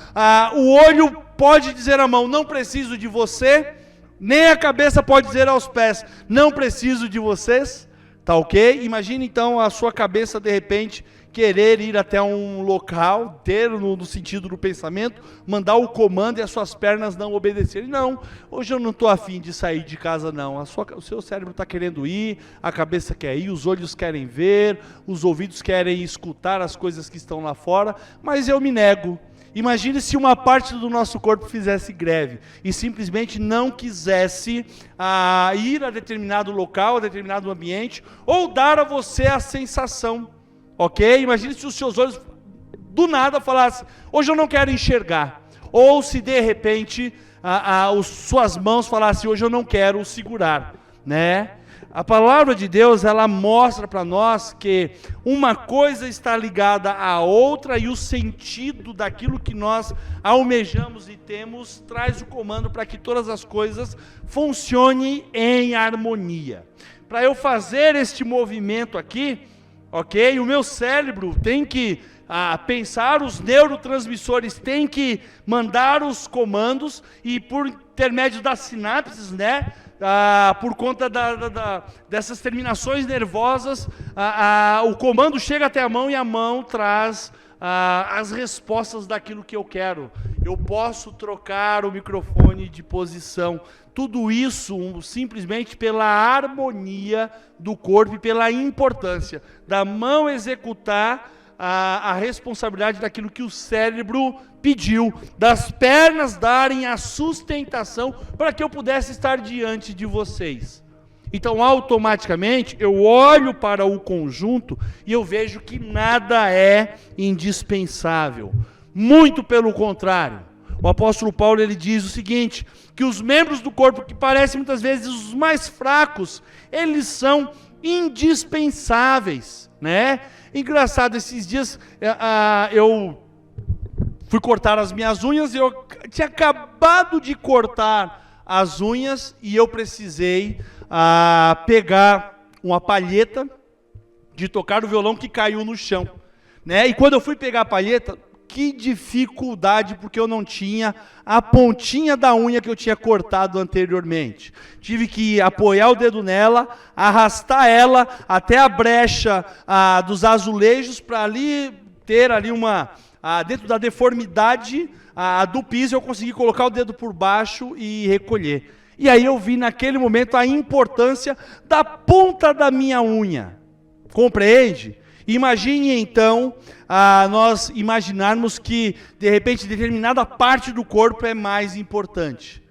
o olho pode dizer à mão, não preciso de você, nem a cabeça pode dizer aos pés, não preciso de vocês, tá ok? Imagina então a sua cabeça de repente querer ir até um local, ter no sentido do pensamento, mandar o comando e as suas pernas não obedecerem. Não, hoje eu não estou afim de sair de casa não, o seu cérebro está querendo ir, a cabeça quer ir, os olhos querem ver, os ouvidos querem escutar as coisas que estão lá fora, mas eu me nego. Imagine se uma parte do nosso corpo fizesse greve e simplesmente não quisesse ir a determinado local, a determinado ambiente, ou dar a você a sensação. Ok? Imagine se os seus olhos do nada falassem, hoje eu não quero enxergar. Ou se de repente suas mãos falassem, hoje eu não quero segurar. Né? A palavra de Deus, ela mostra para nós que uma coisa está ligada à outra e o sentido daquilo que nós almejamos e temos traz o comando para que todas as coisas funcionem em harmonia. Para eu fazer este movimento aqui, ok? O meu cérebro tem que pensar, os neurotransmissores têm que mandar os comandos e por intermédio das sinapses, né? Por conta dessas terminações nervosas, o comando chega até a mão e a mão traz as respostas daquilo que eu quero. Eu posso trocar o microfone de posição. Tudo isso simplesmente pela harmonia do corpo e pela importância da mão executar a responsabilidade daquilo que o cérebro pediu, das pernas darem a sustentação para que eu pudesse estar diante de vocês. Então, automaticamente, eu olho para o conjunto e eu vejo que nada é indispensável. Muito pelo contrário. O apóstolo Paulo, ele diz o seguinte, que os membros do corpo, que parecem muitas vezes os mais fracos, eles são indispensáveis, né? Engraçado, esses dias eu fui cortar as minhas unhas e eu tinha acabado de cortar as unhas e eu precisei pegar uma palheta de tocar o violão que caiu no chão, né? E quando eu fui pegar a palheta, que dificuldade, porque eu não tinha a pontinha da unha que eu tinha cortado anteriormente. Tive que apoiar o dedo nela, arrastar ela até a brecha dos azulejos, para ali ter ali dentro da deformidade do piso, eu consegui colocar o dedo por baixo e recolher. E aí eu vi naquele momento a importância da ponta da minha unha. Compreende? Imagine então, nós imaginarmos que, de repente, determinada parte do corpo é mais importante.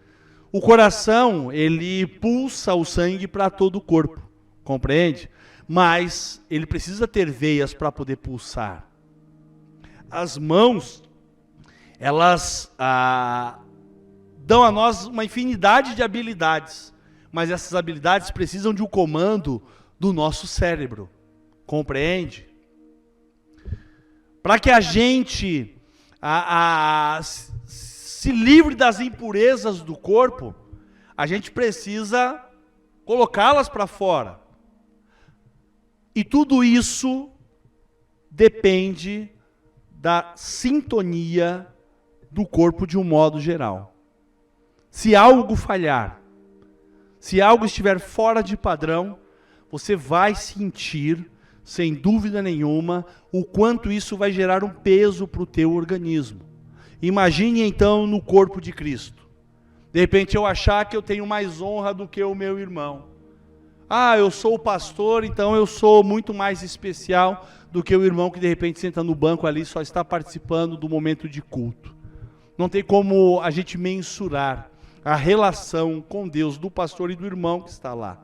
O coração, ele pulsa o sangue para todo o corpo, compreende? Mas ele precisa ter veias para poder pulsar. As mãos, elas dão a nós uma infinidade de habilidades, mas essas habilidades precisam de um comando do nosso cérebro. Compreende? Para que a gente se livre das impurezas do corpo, a gente precisa colocá-las para fora. E tudo isso depende da sintonia do corpo de um modo geral. Se algo falhar, se algo estiver fora de padrão, você vai sentir, sem dúvida nenhuma, o quanto isso vai gerar um peso para o teu organismo. Imagine então no corpo de Cristo. De repente eu achar que eu tenho mais honra do que o meu irmão. Ah, eu sou o pastor, então eu sou muito mais especial do que o irmão que de repente senta no banco ali e só está participando do momento de culto. Não tem como a gente mensurar a relação com Deus do pastor e do irmão que está lá.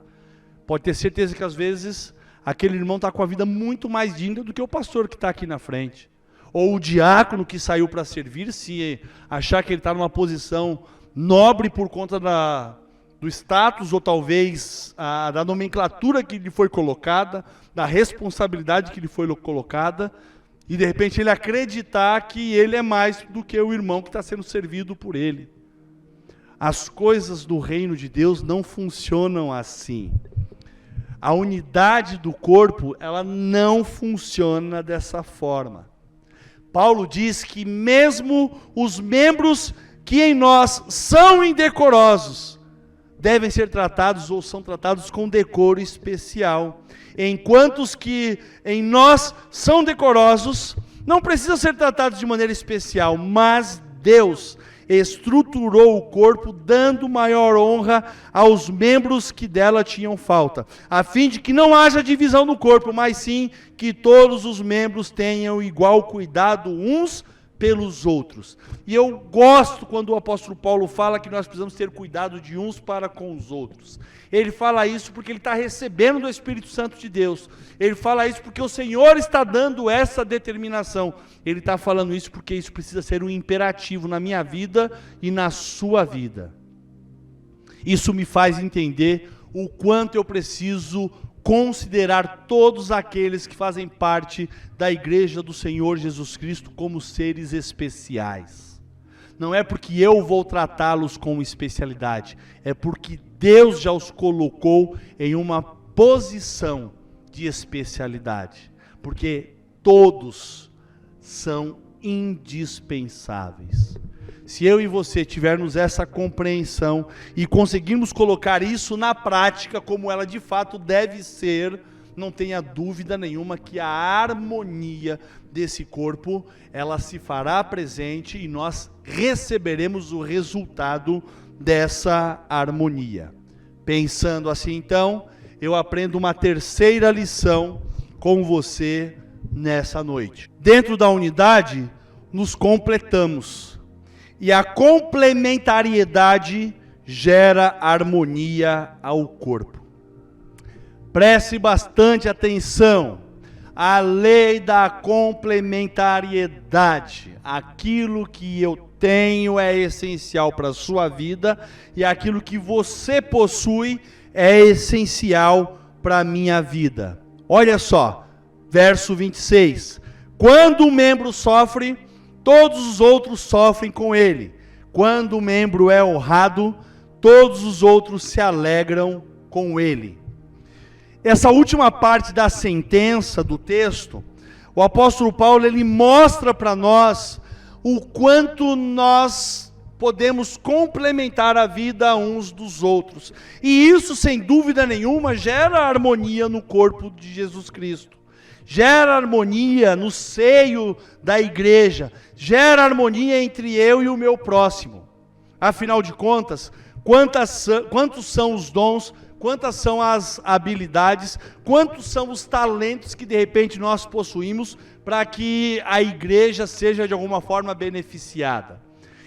Pode ter certeza que às vezes aquele irmão está com a vida muito mais digna do que o pastor que está aqui na frente. Ou o diácono que saiu para servir, se achar que ele está numa posição nobre por conta do status, ou talvez da nomenclatura que lhe foi colocada, da responsabilidade que lhe foi colocada, e de repente ele acreditar que ele é mais do que o irmão que está sendo servido por ele. As coisas do reino de Deus não funcionam assim. A unidade do corpo, ela não funciona dessa forma. Paulo diz que mesmo os membros que em nós são indecorosos, devem ser tratados ou são tratados com decoro especial. Enquanto os que em nós são decorosos, não precisam ser tratados de maneira especial, mas Deus estruturou o corpo, dando maior honra aos membros que dela tinham falta, a fim de que não haja divisão no corpo, mas sim que todos os membros tenham igual cuidado uns pelos outros. E eu gosto quando o apóstolo Paulo fala que nós precisamos ter cuidado de uns para com os outros. Ele fala isso porque ele está recebendo do Espírito Santo de Deus. Ele fala isso porque o Senhor está dando essa determinação. Ele está falando isso porque isso precisa ser um imperativo na minha vida e na sua vida. Isso me faz entender o quanto eu preciso considerar todos aqueles que fazem parte da igreja do Senhor Jesus Cristo como seres especiais. Não é porque eu vou tratá-los com especialidade, é porque Deus já os colocou em uma posição de especialidade, porque todos são indispensáveis. Se eu e você tivermos essa compreensão e conseguirmos colocar isso na prática como ela de fato deve ser, não tenha dúvida nenhuma que a harmonia desse corpo, ela se fará presente e nós receberemos o resultado dessa harmonia. Pensando assim, então, eu aprendo uma terceira lição com você nessa noite. Dentro da unidade, nos completamos. E a complementariedade gera harmonia ao corpo. Preste bastante atenção. A lei da complementariedade. Aquilo que eu tenho é essencial para a sua vida e aquilo que você possui é essencial para a minha vida. Olha só, verso 26. Quando um membro sofre, todos os outros sofrem com ele. Quando o membro é honrado, todos os outros se alegram com ele. Essa última parte da sentença do texto, o apóstolo Paulo, ele mostra para nós o quanto nós podemos complementar a vida uns dos outros. E isso, sem dúvida nenhuma, gera harmonia no corpo de Jesus Cristo. Gera harmonia no seio da igreja, gera harmonia entre eu e o meu próximo. Afinal de contas, quantos são os dons, quantas são as habilidades, quantos são os talentos que de repente nós possuímos para que a igreja seja de alguma forma beneficiada.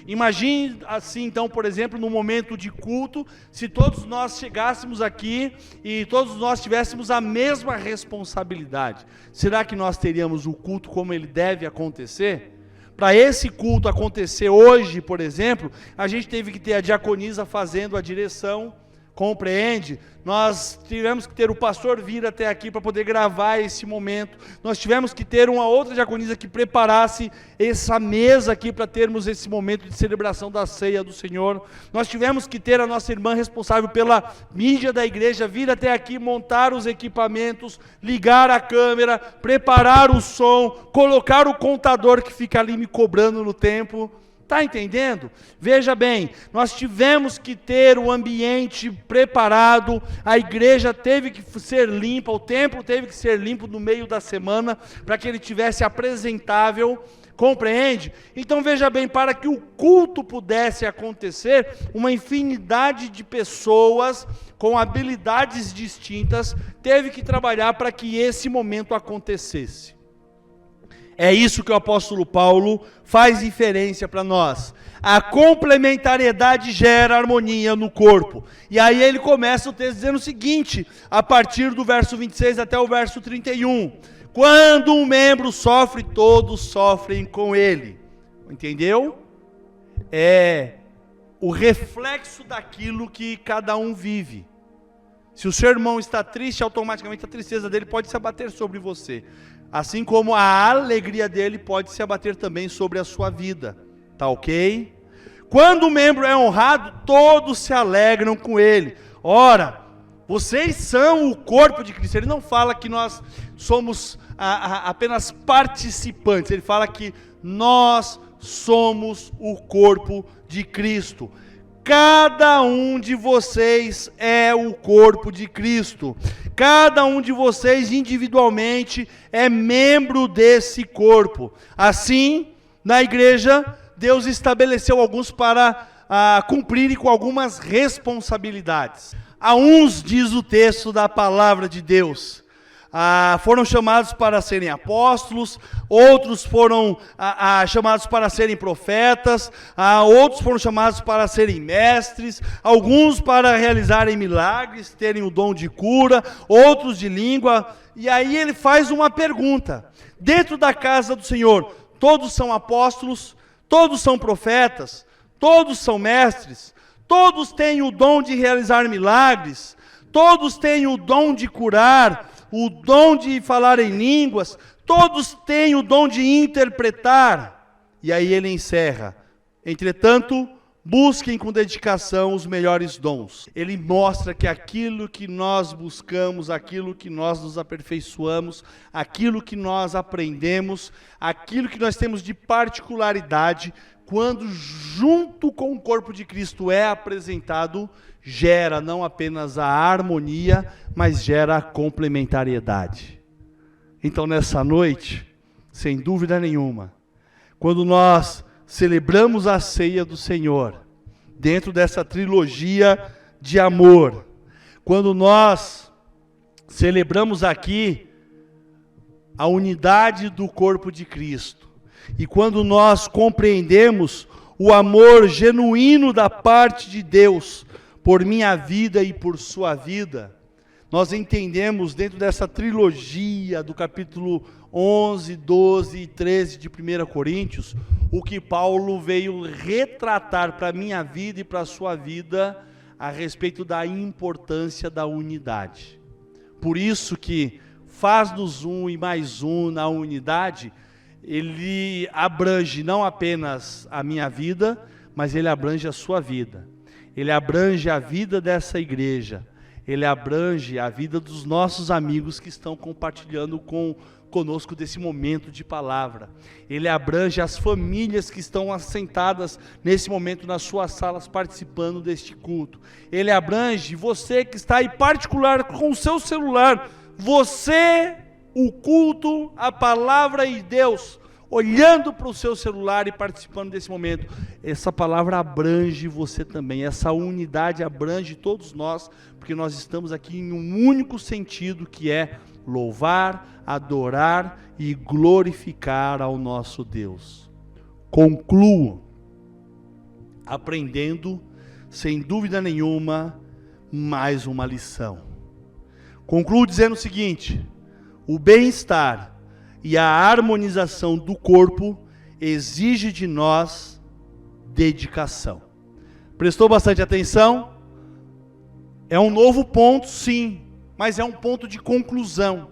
Imagine assim, então, por exemplo, no momento de culto, se todos nós chegássemos aqui e todos nós tivéssemos a mesma responsabilidade. Será que nós teríamos o culto como ele deve acontecer? Para esse culto acontecer hoje, por exemplo, a gente teve que ter a diaconisa fazendo a direção, compreende? Nós tivemos que ter o pastor vir até aqui para poder gravar esse momento. Nós tivemos que ter uma outra diaconisa que preparasse essa mesa aqui para termos esse momento de celebração da ceia do Senhor. Nós tivemos que ter a nossa irmã responsável pela mídia da igreja vir até aqui, montar os equipamentos, ligar a câmera, preparar o som, colocar o contador que fica ali me cobrando no tempo. Está entendendo? Veja bem, nós tivemos que ter o ambiente preparado, a igreja teve que ser limpa, o templo teve que ser limpo no meio da semana, para que ele tivesse apresentável, Compreende? Então veja bem, para que o culto pudesse acontecer, uma infinidade de pessoas com habilidades distintas teve que trabalhar para que esse momento acontecesse. É isso que o apóstolo Paulo faz inferência para nós. A complementariedade gera harmonia no corpo. E aí ele começa o texto dizendo o seguinte, a partir do verso 26 até o verso 31. Quando um membro sofre, todos sofrem com ele. Entendeu? É o reflexo daquilo que cada um vive. Se o seu irmão está triste, automaticamente a tristeza dele pode se abater sobre você. Assim como a alegria dele pode se abater também sobre a sua vida. Tá ok? Quando o membro é honrado, todos se alegram com ele. Ora, vocês são o corpo de Cristo. Ele não fala que nós somos apenas participantes. Ele fala que nós somos o corpo de Cristo. Cada um de vocês é o corpo de Cristo. Cada um de vocês individualmente é membro desse corpo. Assim, na igreja, Deus estabeleceu alguns para cumprirem com algumas responsabilidades. A uns, diz o texto da palavra de Deus, foram chamados para serem apóstolos, outros foram chamados para serem profetas, outros foram chamados para serem mestres, alguns para realizarem milagres, terem o dom de cura, outros de língua. E aí ele faz uma pergunta: dentro da casa do Senhor, todos são apóstolos, todos são profetas, todos são mestres, todos têm o dom de realizar milagres, todos têm o dom de curar, o dom de falar em línguas, todos têm o dom de interpretar. E aí ele encerra: entretanto, busquem com dedicação os melhores dons. Ele mostra que aquilo que nós buscamos, aquilo que nós nos aperfeiçoamos, aquilo que nós aprendemos, aquilo que nós temos de particularidade, quando junto com o corpo de Cristo é apresentado, gera não apenas a harmonia, mas gera a complementariedade. Então nessa noite, sem dúvida nenhuma, quando nós celebramos a ceia do Senhor, dentro dessa trilogia de amor, quando nós celebramos aqui a unidade do corpo de Cristo, e quando nós compreendemos o amor genuíno da parte de Deus por minha vida e por sua vida, nós entendemos dentro dessa trilogia do capítulo 11, 12 e 13 de 1 Coríntios, o que Paulo veio retratar para a minha vida e para a sua vida a respeito da importância da unidade. Por isso que faz-nos um e mais um na unidade, ele abrange não apenas a minha vida, mas ele abrange a sua vida. Ele abrange a vida dessa igreja. Ele abrange a vida dos nossos amigos que estão compartilhando conosco desse momento de palavra. Ele abrange as famílias que estão assentadas nesse momento nas suas salas participando deste culto. Ele abrange você que está aí particular com o seu celular. Você, o culto, a palavra e Deus, olhando para o seu celular e participando desse momento. Essa palavra abrange você também, essa unidade abrange todos nós, porque nós estamos aqui em um único sentido, que é louvar, adorar e glorificar ao nosso Deus. Concluo aprendendo, sem dúvida nenhuma, mais uma lição. Concluo dizendo o seguinte: o bem-estar e a harmonização do corpo exige de nós dedicação. Prestou bastante atenção? É um novo ponto, sim, mas é um ponto de conclusão,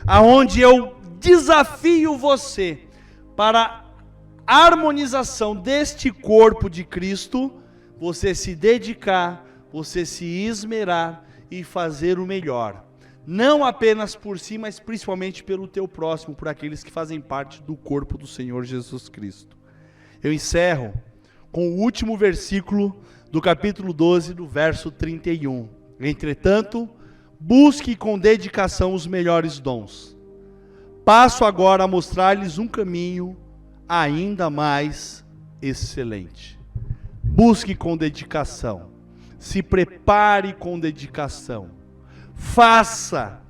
aonde eu desafio você para a harmonização deste corpo de Cristo, você se dedicar, você se esmerar e fazer o melhor. Não apenas por si, mas principalmente pelo teu próximo, por aqueles que fazem parte do corpo do Senhor Jesus Cristo. Eu encerro com o último versículo do capítulo 12, do verso 31. Entretanto, busque com dedicação os melhores dons. Passo agora a mostrar-lhes um caminho ainda mais excelente. Busque com dedicação, se prepare com dedicação, faça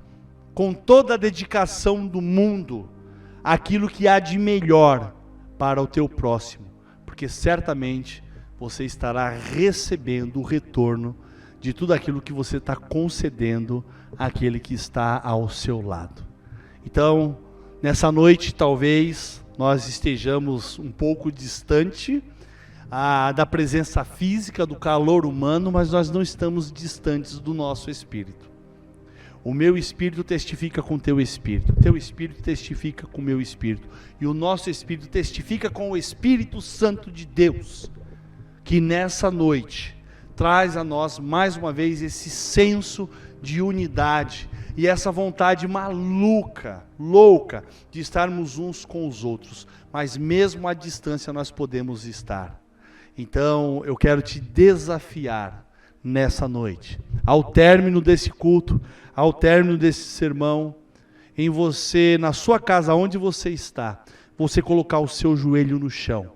com toda a dedicação do mundo aquilo que há de melhor para o teu próximo, porque certamente você estará recebendo o retorno de tudo aquilo que você está concedendo àquele que está ao seu lado. Então, nessa noite, talvez nós estejamos um pouco distante da presença física, do calor humano, mas nós não estamos distantes do nosso espírito. O meu espírito testifica com o teu espírito testifica com o meu espírito, e o nosso espírito testifica com o Espírito Santo de Deus, que nessa noite traz a nós mais uma vez esse senso de unidade e essa vontade louca de estarmos uns com os outros, mas mesmo à distância nós podemos estar. Então eu quero te desafiar nessa noite, ao término desse culto, ao término desse sermão, em você, na sua casa, onde você está, você colocar o seu joelho no chão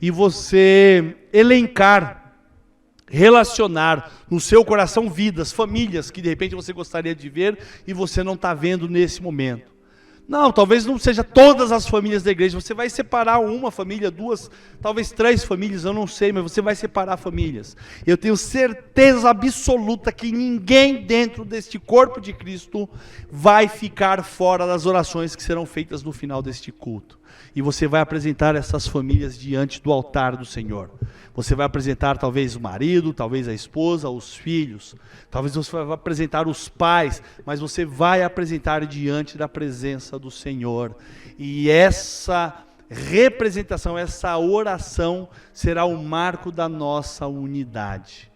e você elencar, relacionar no seu coração vidas, famílias que de repente você gostaria de ver e você não está vendo nesse momento. Não, talvez não seja todas as famílias da igreja, você vai separar uma família, duas, talvez 3 famílias, eu não sei, mas você vai separar famílias. Eu tenho certeza absoluta que ninguém dentro deste corpo de Cristo vai ficar fora das orações que serão feitas no final deste culto. E você vai apresentar essas famílias diante do altar do Senhor. Você vai apresentar talvez o marido, talvez a esposa, os filhos, talvez você vai apresentar os pais, mas você vai apresentar diante da presença do Senhor. E essa representação, essa oração será o marco da nossa unidade.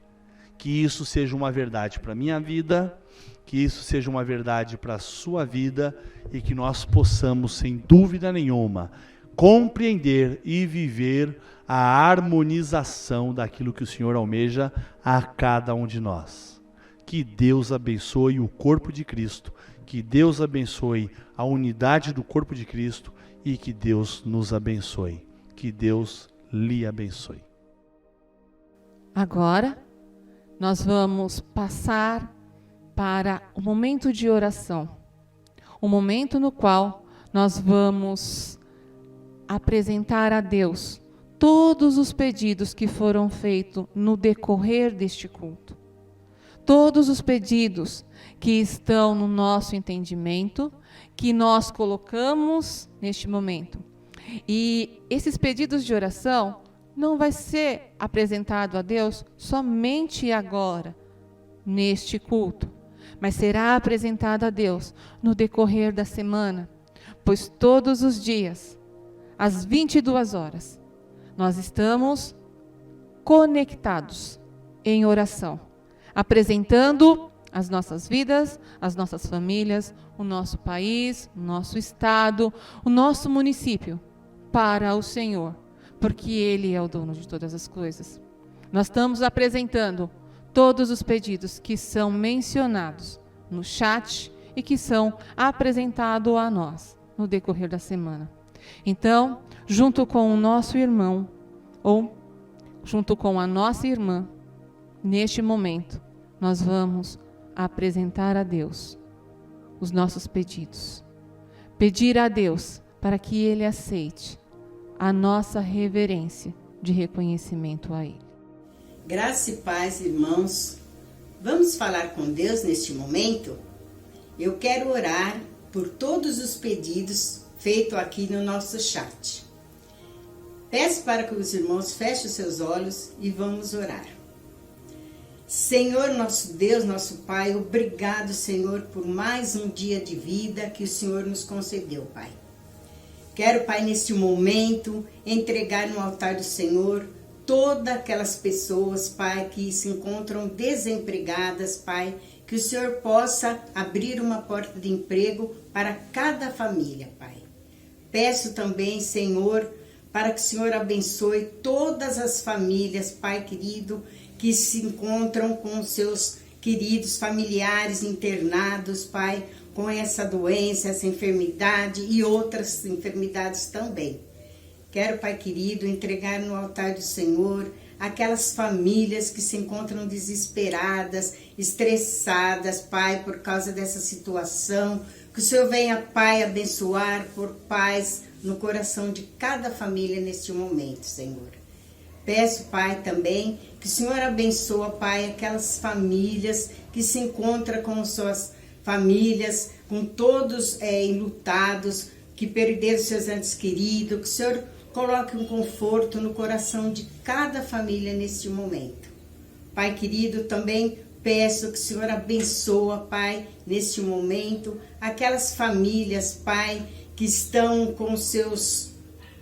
Que isso seja uma verdade para a minha vida, que isso seja uma verdade para a sua vida e que nós possamos, sem dúvida nenhuma, compreender e viver a harmonização daquilo que o Senhor almeja a cada um de nós. Que Deus abençoe o corpo de Cristo, que Deus abençoe a unidade do corpo de Cristo e que Deus nos abençoe. Que Deus lhe abençoe. Agora, nós vamos passar para o momento de oração. O momento no qual nós vamos apresentar a Deus todos os pedidos que foram feitos no decorrer deste culto. Todos os pedidos que estão no nosso entendimento, que nós colocamos neste momento. E esses pedidos de oração não vai ser apresentado a Deus somente agora, neste culto, mas será apresentado a Deus no decorrer da semana, pois todos os dias, às 22 horas, nós estamos conectados em oração, apresentando as nossas vidas, as nossas famílias, o nosso país, o nosso estado, o nosso município, para o Senhor, porque Ele é o dono de todas as coisas. Nós estamos apresentando todos os pedidos que são mencionados no chat e que são apresentados a nós no decorrer da semana. Então, junto com o nosso irmão, ou junto com a nossa irmã, neste momento, nós vamos apresentar a Deus os nossos pedidos. Pedir a Deus para que Ele aceite a nossa reverência de reconhecimento a Ele. Graça e paz, irmãos. Vamos falar com Deus neste momento? Eu quero orar por todos os pedidos feitos aqui no nosso chat. Peço para que os irmãos fechem os seus olhos e vamos orar. Senhor, nosso Deus, nosso Pai, obrigado, Senhor, por mais um dia de vida que o Senhor nos concedeu, Pai. Quero, Pai, neste momento, entregar no altar do Senhor todas aquelas pessoas, Pai, que se encontram desempregadas, Pai, que o Senhor possa abrir uma porta de emprego para cada família, Pai. Peço também, Senhor, para que o Senhor abençoe todas as famílias, Pai querido, que se encontram com seus queridos familiares internados, Pai, com essa doença, essa enfermidade e outras enfermidades também. Quero, Pai querido, entregar no altar do Senhor aquelas famílias que se encontram desesperadas, estressadas, Pai, por causa dessa situação. Que o Senhor venha, Pai, abençoar por paz no coração de cada família neste momento, Senhor. Peço, Pai, também que o Senhor abençoe, Pai, aquelas famílias que se encontram com suas famílias, com todos enlutados, que perderam seus entes queridos. Que o Senhor coloque um conforto no coração de cada família neste momento. Pai querido, também peço que o Senhor abençoe, Pai, neste momento, aquelas famílias, Pai, que estão com seus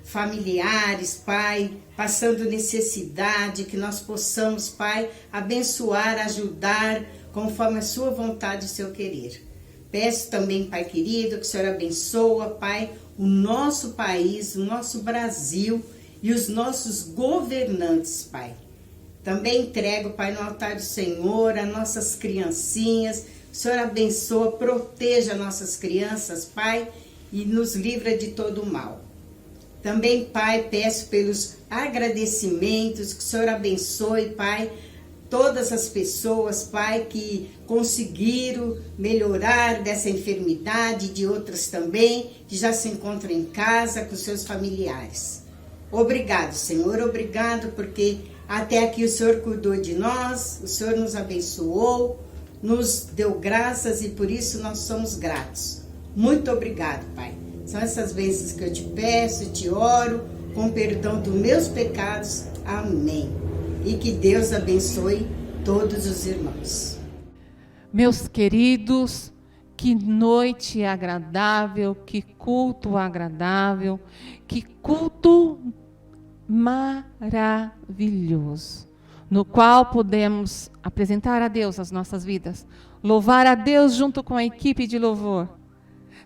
familiares, Pai, passando necessidade, que nós possamos, Pai, abençoar, ajudar, conforme a sua vontade e o seu querer. Peço também, Pai querido, que o Senhor abençoe, Pai, o nosso país, o nosso Brasil e os nossos governantes, Pai. Também entrego, Pai, no altar do Senhor, as nossas criancinhas. O Senhor abençoa, proteja nossas crianças, Pai, e nos livra de todo o mal. Também, Pai, peço pelos agradecimentos, que o Senhor abençoe, Pai, todas as pessoas, Pai, que conseguiram melhorar dessa enfermidade, de outras também, que já se encontram em casa com seus familiares. Obrigado, Senhor, obrigado, porque até aqui o Senhor cuidou de nós, o Senhor nos abençoou, nos deu graças e por isso nós somos gratos. Muito obrigado, Pai. São essas bênçãos que eu te peço, te oro, com perdão dos meus pecados. Amém. E que Deus abençoe todos os irmãos. Meus queridos, que noite agradável, que culto agradável, que culto maravilhoso, no qual podemos apresentar a Deus as nossas vidas, louvar a Deus junto com a equipe de louvor,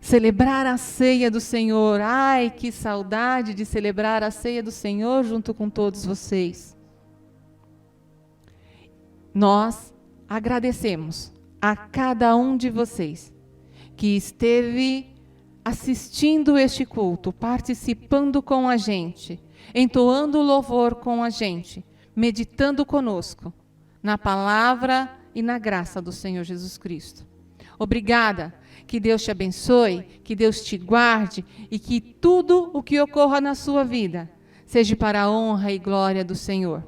celebrar a ceia do Senhor. Ai, que saudade de celebrar a ceia do Senhor junto com todos vocês. Nós agradecemos a cada um de vocês que esteve assistindo este culto, participando com a gente, entoando louvor com a gente, meditando conosco na palavra e na graça do Senhor Jesus Cristo. Obrigada, que Deus te abençoe, que Deus te guarde e que tudo o que ocorra na sua vida seja para a honra e glória do Senhor.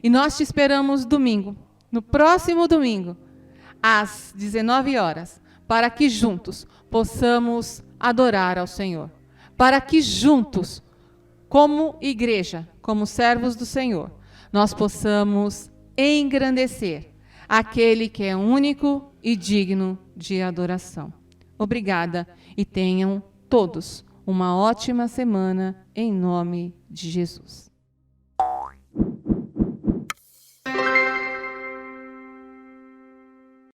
E nós te esperamos domingo, no próximo domingo, às 19 horas, para que juntos possamos adorar ao Senhor, para que juntos, como igreja, como servos do Senhor, nós possamos engrandecer aquele que é único e digno de adoração. Obrigada e tenham todos uma ótima semana em nome de Jesus.